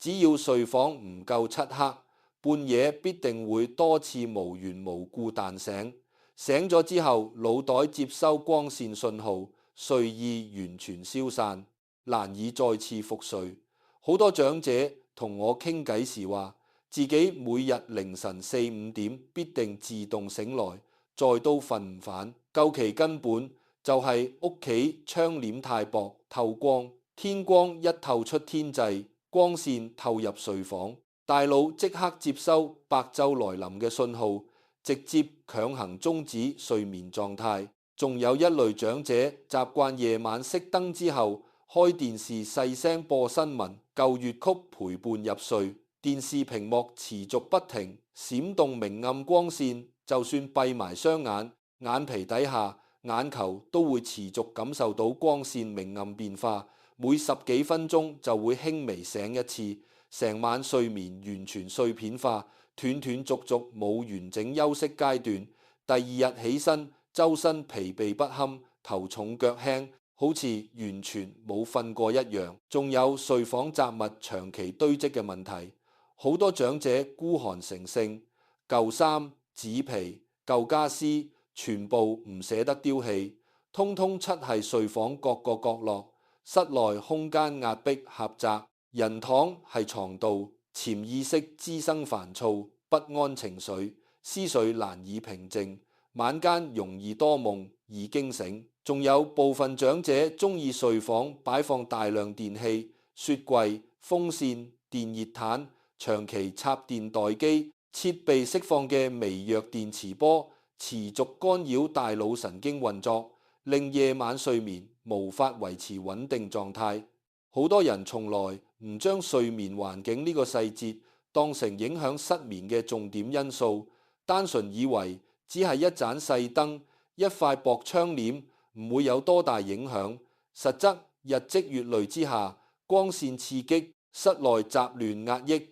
只要睡房唔夠漆黑，半夜必定會多次無緣無故彈醒。醒咗之後，腦袋接收光線信號，睡意完全消散，難以再次復睡。好多長者同我傾偈時話，自己每日凌晨4、5點必定自動醒來，再都瞓唔返。究其根本就係屋企窗簾太薄透光，天光一透出天際，光線透入睡房，大腦即刻接收白晝來臨嘅信號，直接強行終止睡眠狀態。仲有一類長者習慣夜晚熄燈之後，開電視細聲播新聞、舊粵曲陪伴入睡。電視屏幕持續不停閃動明暗光線，就算閉埋雙眼，眼皮底下眼球都會持續感受到光線明暗變化。每10幾分鐘就會輕微醒一次，成晚睡眠完全碎片化，斷斷續續冇完整休息階段。第二日起身，周身疲憊不堪，頭重腳輕，好似完全冇瞓過一樣。仲有睡房雜物長期堆積嘅問題，好多長者孤寒成性，舊衫、紙皮、舊家私全部唔捨得丟棄，通通漆係睡房各個角落。室內空間壓迫狹窄，人躺係床度，潛意識滋生煩躁不安情緒，思緒難以平靜，晚間容易多夢易驚醒。仲有部分長者中意睡房擺放大量電器、雪櫃、風扇、電熱毯，長期插電待機，設備釋放嘅微弱電磁波持續干擾大腦神經運作，令夜晚睡眠無法維持穩定狀態。好多人從來唔將睡眠環境呢個細節當成影響失眠嘅重點因素，單純以為只係一盞細燈、一塊薄窗簾唔會有多大影響。實則日積月累之下，光線刺激、室內雜亂壓抑、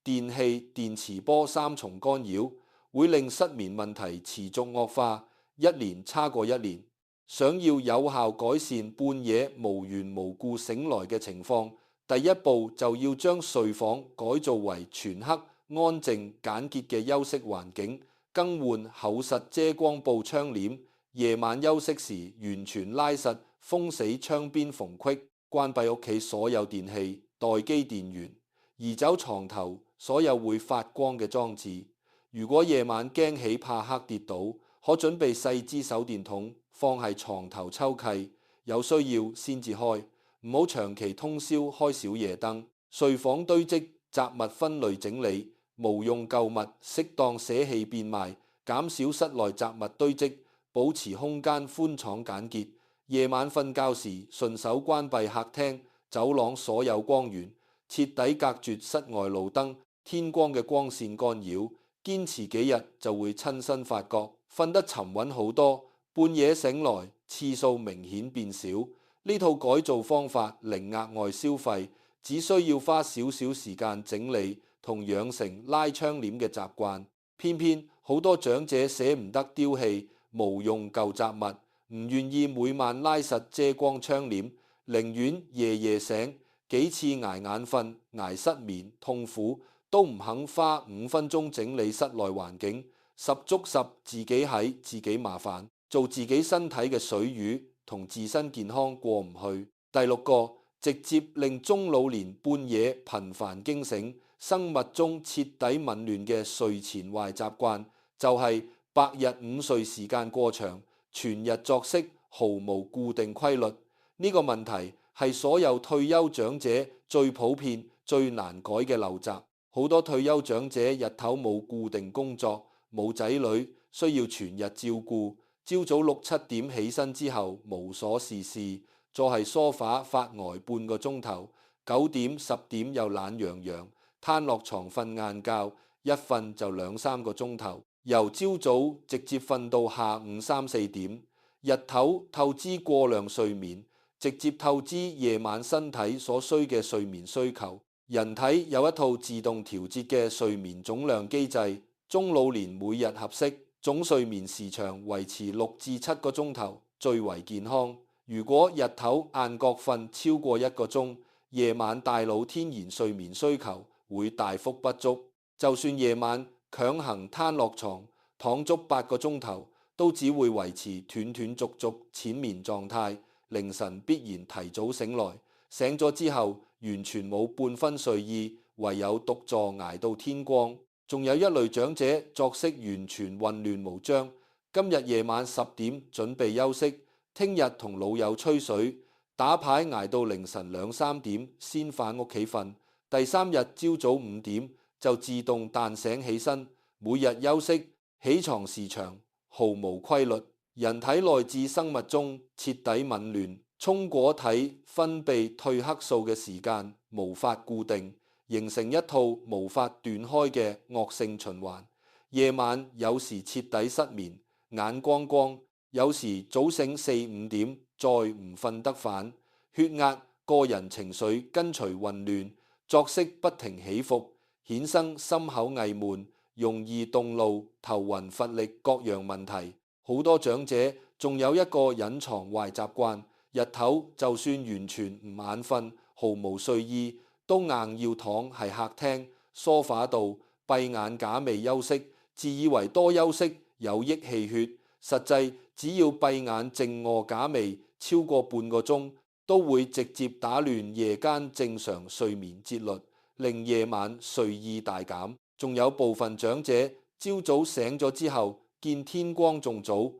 電器、電磁波三重干擾，會令失眠問題持續惡化，一年差過一年。想要有效改善半夜無緣無故醒來嘅情況，第一步就要將睡房改造為全黑、安靜、簡潔嘅休息環境，更換厚實遮光布窗簾，夜晚休息時完全拉實封死窗邊縫隙，關閉屋企所有電器、待機電源，移走床頭所有會發光嘅裝置。如果夜晚驚起怕黑跌倒，可準備細支手電筒放喺床頭抽契，有需要先至開，唔好長期通宵開小夜燈。睡房堆積雜物分類整理，無用舊物適當捨棄變賣，減少室內雜物堆積，保持空間寬敞簡潔。夜晚瞓覺時順手關閉客廳、走廊所有光源，徹底隔絕室外路燈、天光嘅光線干擾。堅持幾日就會親身發覺瞓得沉穩好多，半夜醒來次數明顯變少。呢套改造方法零額外消費，只需要花少少時間整理同養成拉窗簾嘅習慣。偏偏好多長者捨唔得丟棄無用舊雜物，唔願意每晚拉實遮光窗簾，寧願夜夜醒，幾次捱眼瞓、捱失眠、痛苦，都唔肯花5分鐘整理室內環境，10足10自己喺自己麻煩，做自己身體嘅水魚，同自身健康過唔去。第六個，直接令中老年半夜頻繁驚醒、生物鐘徹底紊亂嘅睡前壞習慣，就係白日午睡時間過長，全日作息毫無固定規律。呢個問題係所有退休長者最普遍、最難改嘅陋習。好多退休長者日頭冇固定工作，冇仔女需要全日照顧，朝早6、7點起身之後無所事事，坐喺梳化發呆半個鐘頭，9點、10點又懶洋洋，攤落床瞓晏覺，一瞓就2、3個鐘頭，由朝早直接瞓到下午3、4點，日頭透支過量睡眠，直接透支夜晚身體所需嘅睡眠需求。人體有一套自動調節嘅睡眠總量機制，中老年每日合適總睡眠時長維持6至7個鐘頭最為健康。如果日頭晏覺瞓超過1個鐘，夜晚大腦天然睡眠需求會大幅不足。就算夜晚強行攤落床躺足8個鐘頭，都只會維持斷斷續續淺眠狀態，凌晨必然提早醒來，醒咗之後完全冇半分睡意，唯有獨坐捱到天光。仲有一類長者作息完全混亂無章，今日夜晚10點準備休息，聽日同老友吹水、打牌捱到凌晨2、3點先返屋企瞓，第3日朝早5點就自動彈醒起身，每日休息起床時長毫無規律，人體內置生物鐘徹底紊亂。松果體分泌褪黑素嘅時間無法固定，形成一套無法斷開嘅惡性循環。夜晚有時徹底失眠，眼光光；有時早醒4、5點，再唔瞓得返。血壓、個人情緒跟隨混亂，作息不停起伏，衍生心口翳悶、容易動怒、頭暈乏力各樣問題。好多長者仲有一個隱藏壞習慣。日頭就算完全唔眼瞓，毫無睡意，都硬要躺喺客廳梳化度閉眼假寐休息，自以為多休息有益氣血，實際只要閉眼靜臥假寐超過半個鐘，都會直接打亂夜間正常睡眠節律，令夜晚睡意大減。仲有部分長者朝早醒咗之後，見天光仲早，唔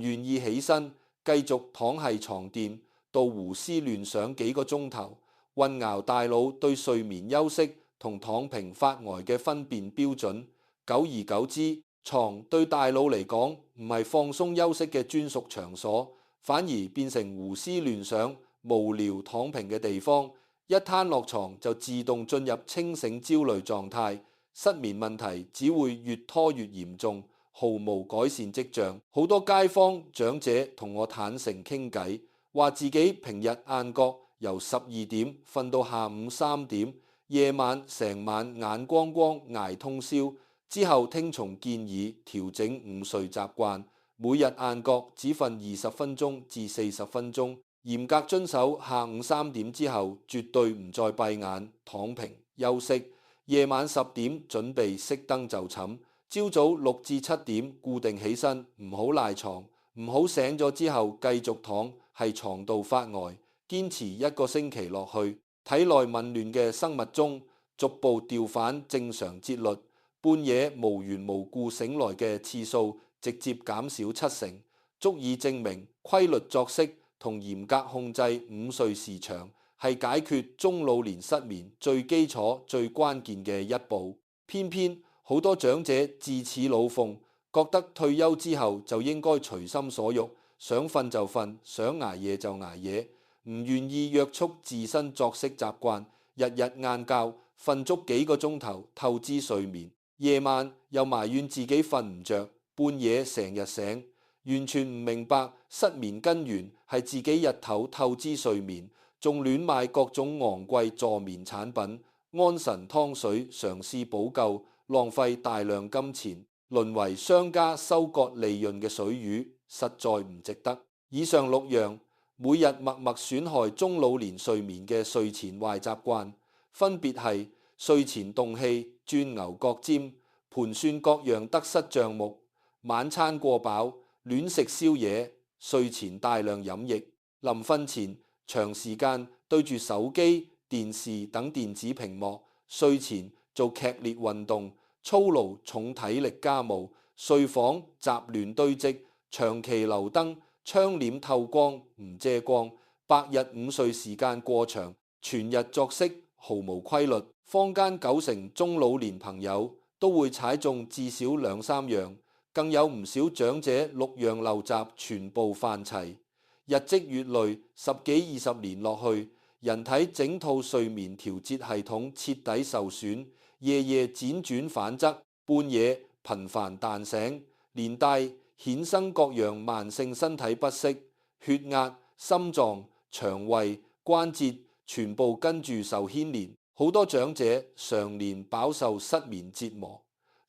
願意起身，繼續躺喺床墊到胡思亂想幾個鐘頭，混淆大腦對睡眠休息同躺平發呆嘅分辨標準。久而久之，床對大腦嚟講唔係放鬆休息嘅專屬場所，反而變成胡思亂想、無聊躺平嘅地方。一攤落床就自動進入清醒焦慮狀態，失眠問題只會越拖越嚴重，毫無改善跡象。好多街坊長者同我坦誠傾偈，話自己平日晏覺由12點瞓到下午3點，夜晚成晚眼光光捱通宵。之後聽從建議調整午睡習慣，每日晏覺只瞓20分鐘至40分鐘，嚴格遵守下午3點之後絕對唔再閉眼躺平休息。夜晚10點準備熄燈就寢，朝早6至7點固定起身，唔好賴床，唔好醒咗之後繼續躺喺床度發呆。堅持1個星期落去，體內紊亂嘅生物鐘逐步調返正常節律。半夜無緣無故醒來嘅次數直接減少70%，足以證明規律作息同嚴格控制午睡時長係解決中老年失眠最基礎、最關鍵嘅一步。偏偏好多長者自恃老奉，覺得退休之後就應該隨心所欲，想瞓就瞓，想捱夜就捱夜，唔願意約束自身作息習慣，日日晏覺，瞓足幾個鐘頭透支睡眠。夜晚又埋怨自己瞓唔着，半夜成日醒，完全唔明白失眠根源係自己日頭透支睡眠，仲亂買各種昂貴助眠產品，安神湯水嘗試補救，浪費大量金錢，淪為商家收割利潤嘅水魚，實在唔值得。以上6樣每日默默損害中老年睡眠嘅睡前壞習慣，分別係睡前動氣、鑽牛角尖、盤算各樣得失賬目、晚餐過飽、亂食宵夜、睡前大量飲液、臨瞓前長時間對住手機、電視等電子屏幕、睡前做劇烈運動、操勞重體力家務、睡房雜亂堆積、長期留燈、窗簾透光唔遮光、白日午睡時間過長、全日作息毫無規律。坊間90%中老年朋友都會踩中至少2、3樣，更有唔少長者6樣陋習全部犯齊。日積月累10幾20年落去，人體整套睡眠調節系統徹底受損，夜夜輾轉反側，半夜頻繁彈醒，連帶衍生各樣慢性身體不適，血壓、心臟、腸胃、關節全部跟住受牽連。好多長者常年飽受失眠折磨，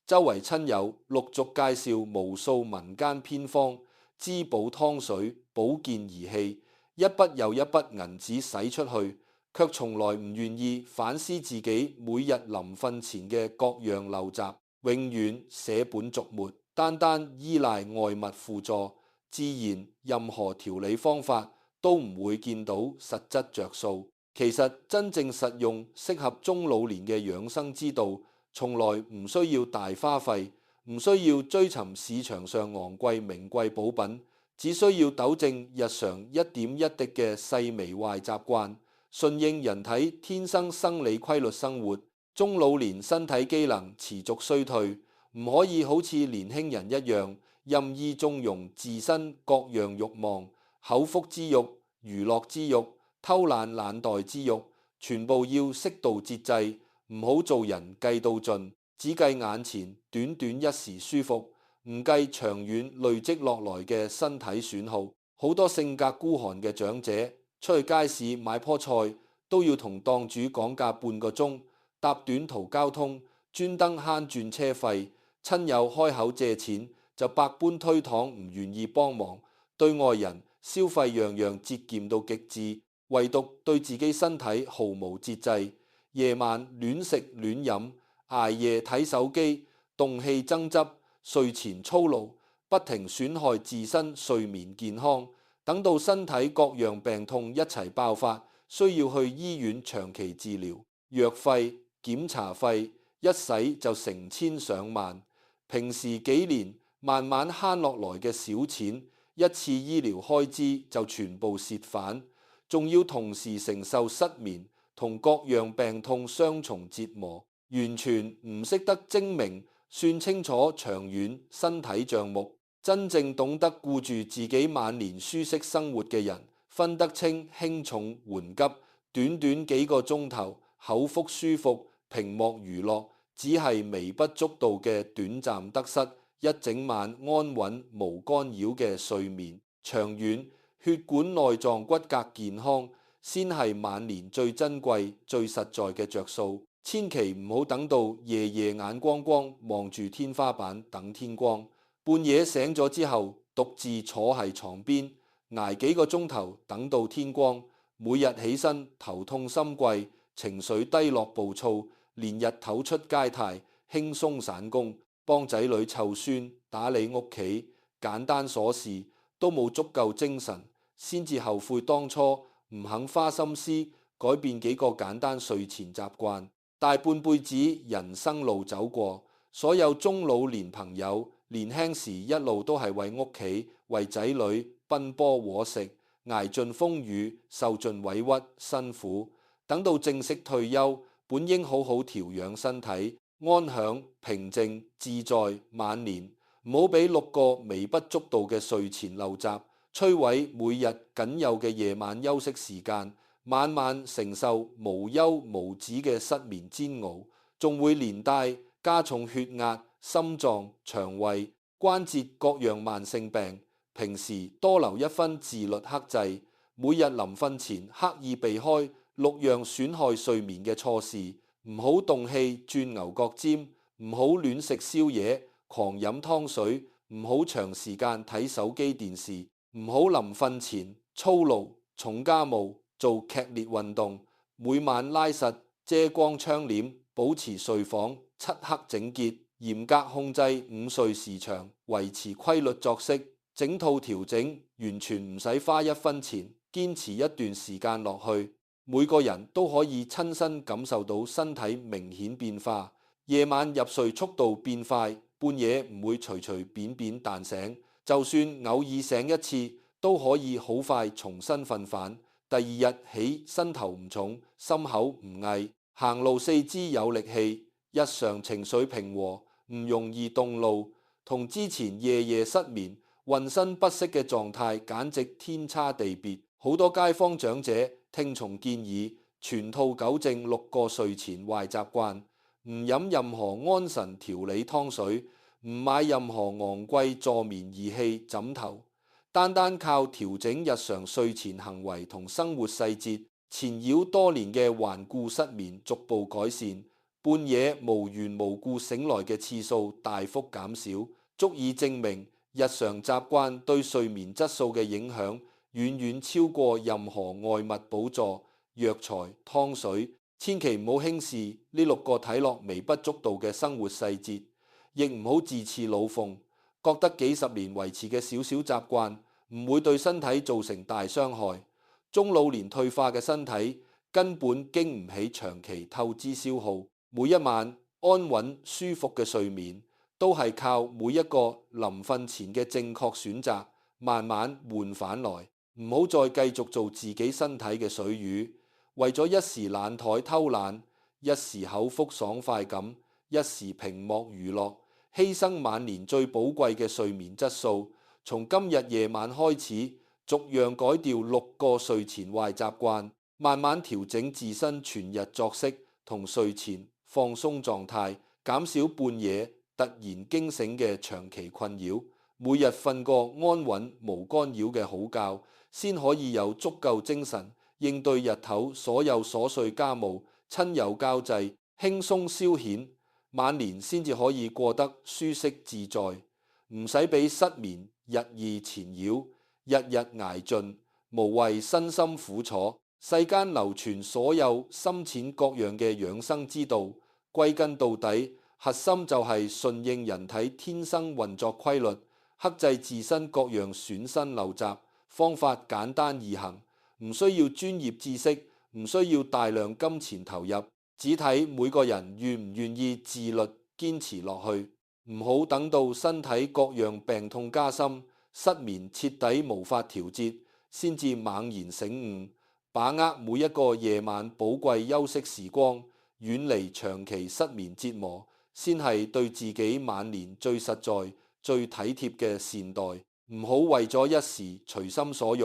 周圍親友陸續介紹無數民間偏方、滋補湯水、保健儀器，一筆又一筆銀紙使出去，卻從來唔願意反思自己每日臨瞓前嘅各樣陋習，永遠捨本逐末，單單依賴外物輔助，自然任何調理方法都唔會見到實質着數。其實真正實用、適合中老年嘅養生之道，從來唔需要大花費，唔需要追尋市場上昂貴名貴補品，只需要糾正日常一點一滴嘅細微壞習慣，順應人體天生生理規律生活。中老年身體機能持續衰退，唔可以好似年輕人一樣任意縱容自身各樣慾望、口腹之欲、娛樂之欲、偷懶懶怠之欲，全部要適度節制，唔好做人計到盡，只計眼前短短一時舒服，唔計長遠累積落來嘅身體損耗。好多性格孤寒嘅長者，出去街市買棵菜都要同檔主講價半個鐘，搭短途交通專登慳轉車費，親友開口借錢就百般推搪，唔願意幫忙。對外人消費樣樣節儉到極致，唯獨對自己身體毫無節制，夜晚亂食亂飲，捱夜睇手機，動氣爭執，睡前操勞，不停損害自身睡眠健康。等到身體各樣病痛一齊爆發，需要去醫院長期治療，藥費、檢查費一使就成千上萬。平時幾年慢慢慳落來嘅小錢，一次醫療開支就全部蝕返，仲要同時承受失眠同各樣病痛雙重折磨，完全唔識得精明算清楚長遠身體帳目。真正懂得顧住自己晚年舒適生活嘅人，分得清輕重緩急，短短幾個鐘頭口腹舒服、屏幕娛樂，只係微不足道嘅短暫得失。一整晚安穩無干擾嘅睡眠，長遠血管內臟骨骼健康，先係晚年最珍貴、最實在嘅着數。千祈唔好等到夜夜眼光光望住天花板等天光，半夜醒咗之後獨自坐喺床邊捱幾個鐘頭等到天光，每日起身頭痛心悸，情緒低落暴躁，連日頭出街態，輕鬆散工，幫仔女湊孫、打理屋企簡單瑣事都冇足夠精神，先至後悔當初唔肯花心思改變幾個簡單睡前習慣。大半輩子人生路走過，所有中老年朋友年輕時一路都係為屋企、為仔女奔波伙食，捱盡風雨，受盡委屈辛苦，等到正式退休，本應好好調養身體，安享平靜自在晚年，唔好俾6個微不足道嘅睡前陋習摧毀每日僅有嘅夜晚休息時間，晚晚承受無休無止嘅失眠煎熬，仲會連帶加重血壓、心臟、腸胃、關節各樣慢性病。平時多留一分自律克制，每日臨瞓前刻意避開6樣損害睡眠嘅錯事。唔好動氣轉牛角尖，唔好亂食宵夜、狂飲湯水，唔好長時間睇手機電視，唔好臨瞓前操勞重家務做劇烈運動，每晚拉實遮光窗簾，保持睡房漆黑整潔，嚴格控制午睡時長，維持規律作息，整套調整完全唔使花1分錢，堅持一段時間落去，每個人都可以親身感受到身體明顯變化。夜晚入睡速度變快，半夜唔會隨隨便便彈醒，就算偶爾醒一次，都可以好快重新瞓返。第2日起身頭唔重，心口唔翳，行路四肢有力氣，日常情緒平和，唔容易動怒，同之前夜夜失眠、渾身不適嘅狀態簡直天差地別。好多街坊長者聽從建議，全套糾正6個睡前壞習慣，唔飲任何安神調理湯水，唔買任何昂貴助眠儀器枕頭，單單靠調整日常睡前行為同生活細節，纏繞多年嘅頑固失眠逐步改善，半夜無緣無故醒來嘅次數大幅減少，足以證明日常習慣對睡眠質素嘅影響遠遠超過任何外物補助、藥材、湯水。千祈唔好輕視呢6個睇落微不足道嘅生活細節，亦唔好自恃老鳳，覺得幾十年維持嘅小小習慣唔會對身體造成大傷害。中老年退化嘅身體根本經唔起長期透支消耗，每一晚安穩舒服嘅睡眠都係靠每一個臨瞓前嘅正確選擇慢慢換返來。唔好再繼續做自己身體嘅水魚，為咗一時懶怠偷懶，一時口腹爽快感，一時屏幕娛樂，犧牲晚年最寶貴嘅睡眠質素。從今日夜晚開始，逐樣改掉6個睡前壞習慣，慢慢調整自身全日作息同睡前放鬆狀態，減少半夜突然驚醒嘅長期困擾，每日瞓個安穩無干擾嘅好覺，先可以有足夠精神應對日頭所有瑣碎家務、親友交際，輕鬆消遣，晚年先至可以過得舒適自在，唔使俾失眠日益纏繞，日日捱盡，無謂身心苦楚。世間流傳所有深淺各樣嘅養生之道，歸根到底，核心就係順應人體天生運作規律，克制自身各樣損身陋習。方法簡單易行，唔需要專業知識，唔需要大量金錢投入，只睇每個人願唔願意自律堅持落去。唔好等到身體各樣病痛加深，失眠徹底無法調節，先至猛然醒悟，把握每一個夜晚寶貴休息時光，遠離長期失眠折磨，先係對自己晚年最實在、最體貼嘅善待。唔好為咗一時隨心所欲，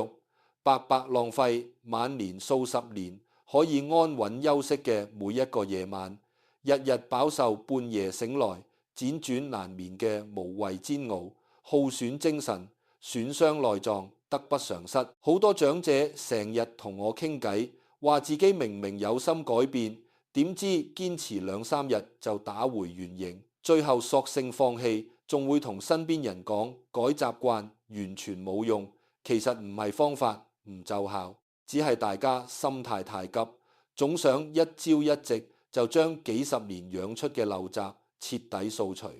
白白浪費晚年數十年可以安穩休息嘅每一個夜晚，日日飽受半夜醒來、輾轉難眠嘅無謂煎熬，耗損精神，損傷內臟，得不償失。好多長者成日同我傾偈，話自己明明有心改變，點知堅持兩三日就打回原形，最後索性放棄，仲會同身邊人講改習慣完全冇用。其實唔係方法唔奏效，只係大家心態太急，總想一朝一夕就將幾十年養出嘅陋習徹底掃除。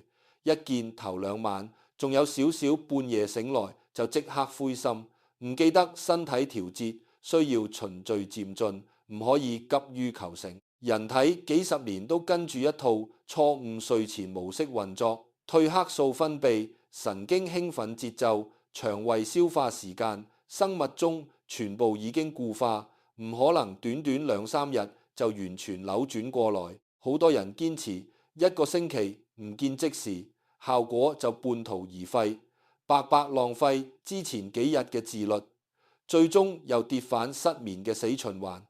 一見頭兩晚仲有少少半夜醒來就即刻灰心，唔記得身體調節需要循序漸進，唔可以急於求成。人體幾十年都跟住一套錯誤睡前模式運作，褪黑素分泌、神經興奮節奏、腸胃消化時間、生物鐘全部已經固化，唔可能短短兩三日就完全扭轉過來。好多人堅持一個星期唔見即時，效果就半途而廢，白白浪費之前幾日嘅自律，最終又跌返失眠嘅死循環，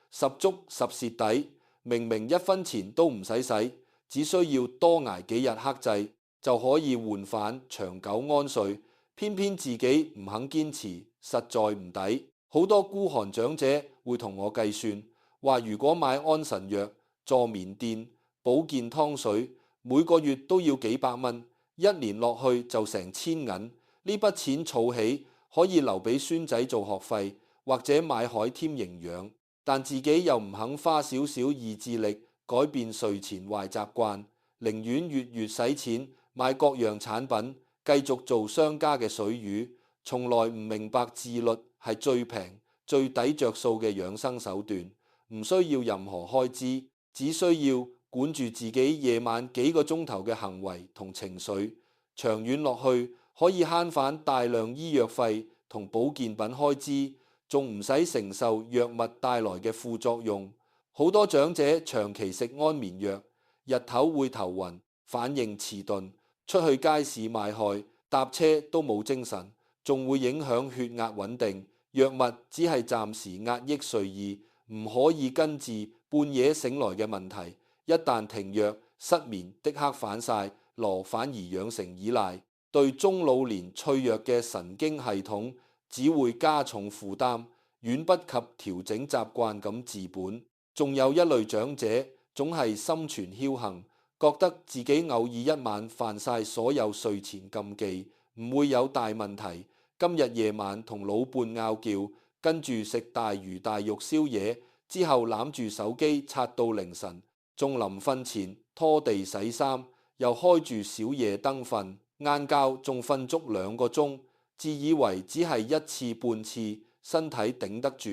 十足十蝕底。明明一分錢都唔使使，只需要多捱幾日克制就可以換返長久安睡，偏偏自己唔肯堅持，實在唔抵。好多孤寒長者會同我計算，話如果買安神藥、助眠墊、保健湯水，每個月都要幾百蚊，一年落去就成千銀。呢筆錢儲起可以留俾孫仔做學費，或者買海添營養，但自己又唔肯花少少意志力改變睡前壞習慣，寧願月月使錢買各樣產品，繼續做商家嘅水魚，從來唔明白自律係最平、最抵着數嘅養生手段，唔需要任何開支，只需要管住自己夜晚幾個鐘頭嘅行為同情緒，長遠落去可以慳返大量醫藥費同保健品開支，仲唔使承受藥物帶來嘅副作用。好多長者長期食安眠藥，日頭會頭暈、反應遲鈍，出去街市買菜、搭車都冇精神，仲會影響血壓穩定。藥物只係暫時壓抑睡意，唔可以根治半夜醒來嘅問題。一旦停藥，失眠即刻反晒羅，反而養成依賴，對中老年脆弱嘅神經系統只會加重負擔，遠不及調整習慣咁治本。仲有一類長者總係心存僥倖，覺得自己偶爾一晚犯晒所有睡前禁忌，唔會有大問題。今日夜晚同老伴拗撬，跟住食大魚大肉宵夜，之後攬住手機刷到凌晨，仲臨瞓前拖地洗衫，又開住小夜燈瞓，晏覺仲瞓足2個鐘，自以為只係一次半次，身體頂得住，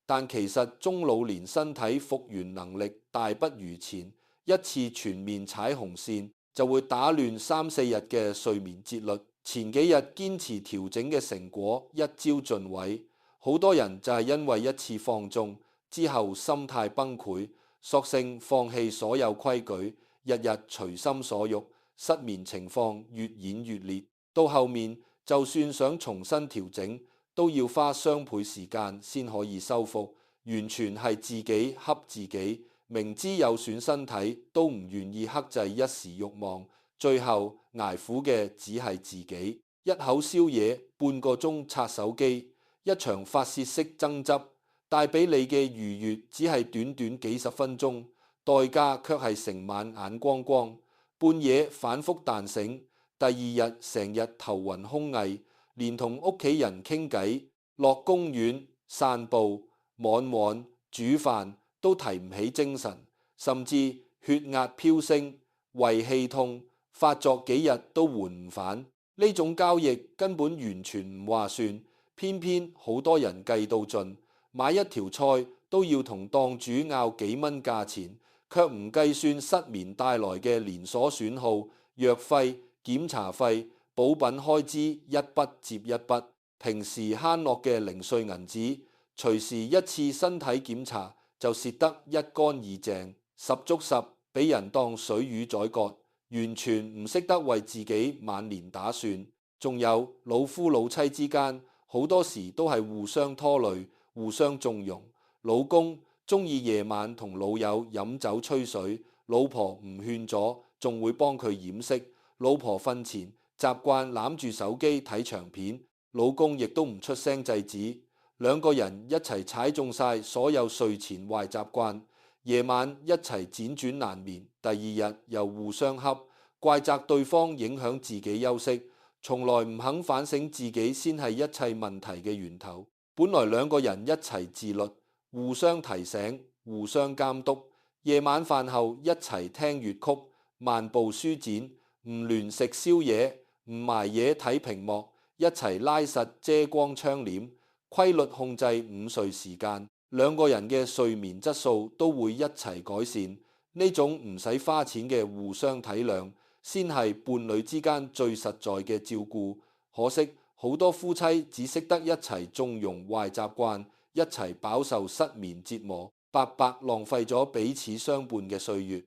但其實中老年身體復原能力大不如前，一次全面踩紅線就會打亂3、4日嘅睡眠節律。前幾日堅持調整嘅成果一朝盡毀，好多人就係因為一次放縱之後心態崩潰，索性放棄所有規矩，日日隨心所欲，失眠情況越演越烈。到後面就算想重新調整，都要花雙倍時間先可以修復，完全係自己恰自己，明知有損身體都唔願意克制一時慾望。最後捱苦嘅只係自己，一口宵夜，半個鐘刷手機，一場發洩式爭執，帶俾你嘅愉悅只係短短幾十分鐘，代價卻係成晚眼光光，半夜反覆彈醒，第二日成日頭暈胸翳，連同屋企人傾偈、落公園散步、玩玩、煮飯都提唔起精神，甚至血壓飆升、胃氣痛。發作幾日都緩唔返，呢種交易根本完全唔划算，偏偏好多人計到盡，買一條菜都要同檔主拗幾蚊價錢，卻唔計算失眠帶來嘅連鎖損耗、藥費、檢查費、補品開支一筆接一筆，平時慳落嘅零碎銀紙，隨時一次身體檢查就蝕得一乾二淨，十足十俾人當水魚宰割，完全唔識得為自己晚年打算。仲有老夫老妻之間，好多時都係互相拖累，互相縱容。老公中意夜晚同老友飲酒吹水，老婆唔勸咗，仲會幫佢掩飾。老婆瞓前習慣攬住手機睇長片，老公亦都唔出聲制止。兩個人一齊踩中晒所有睡前壞習慣，夜晚一齊輾轉難眠，第二日又互相恰，怪責對方影響自己休息，從來唔肯反省自己先係一切問題嘅源頭。本來兩個人一齊自律，互相提醒，互相監督，夜晚飯後一齊聽粵曲，漫步書展，唔亂食宵夜，唔埋嘢睇屏幕，一齊拉實遮光窗簾，規律控制午睡時間，兩個人嘅睡眠質素都會一齊改善。呢種唔使花錢嘅互相體諒，先係伴侶之間最實在嘅照顧。可惜好多夫妻只識得一齊縱容壞習慣，一齊飽受失眠折磨，白白浪費咗彼此相伴嘅歲月。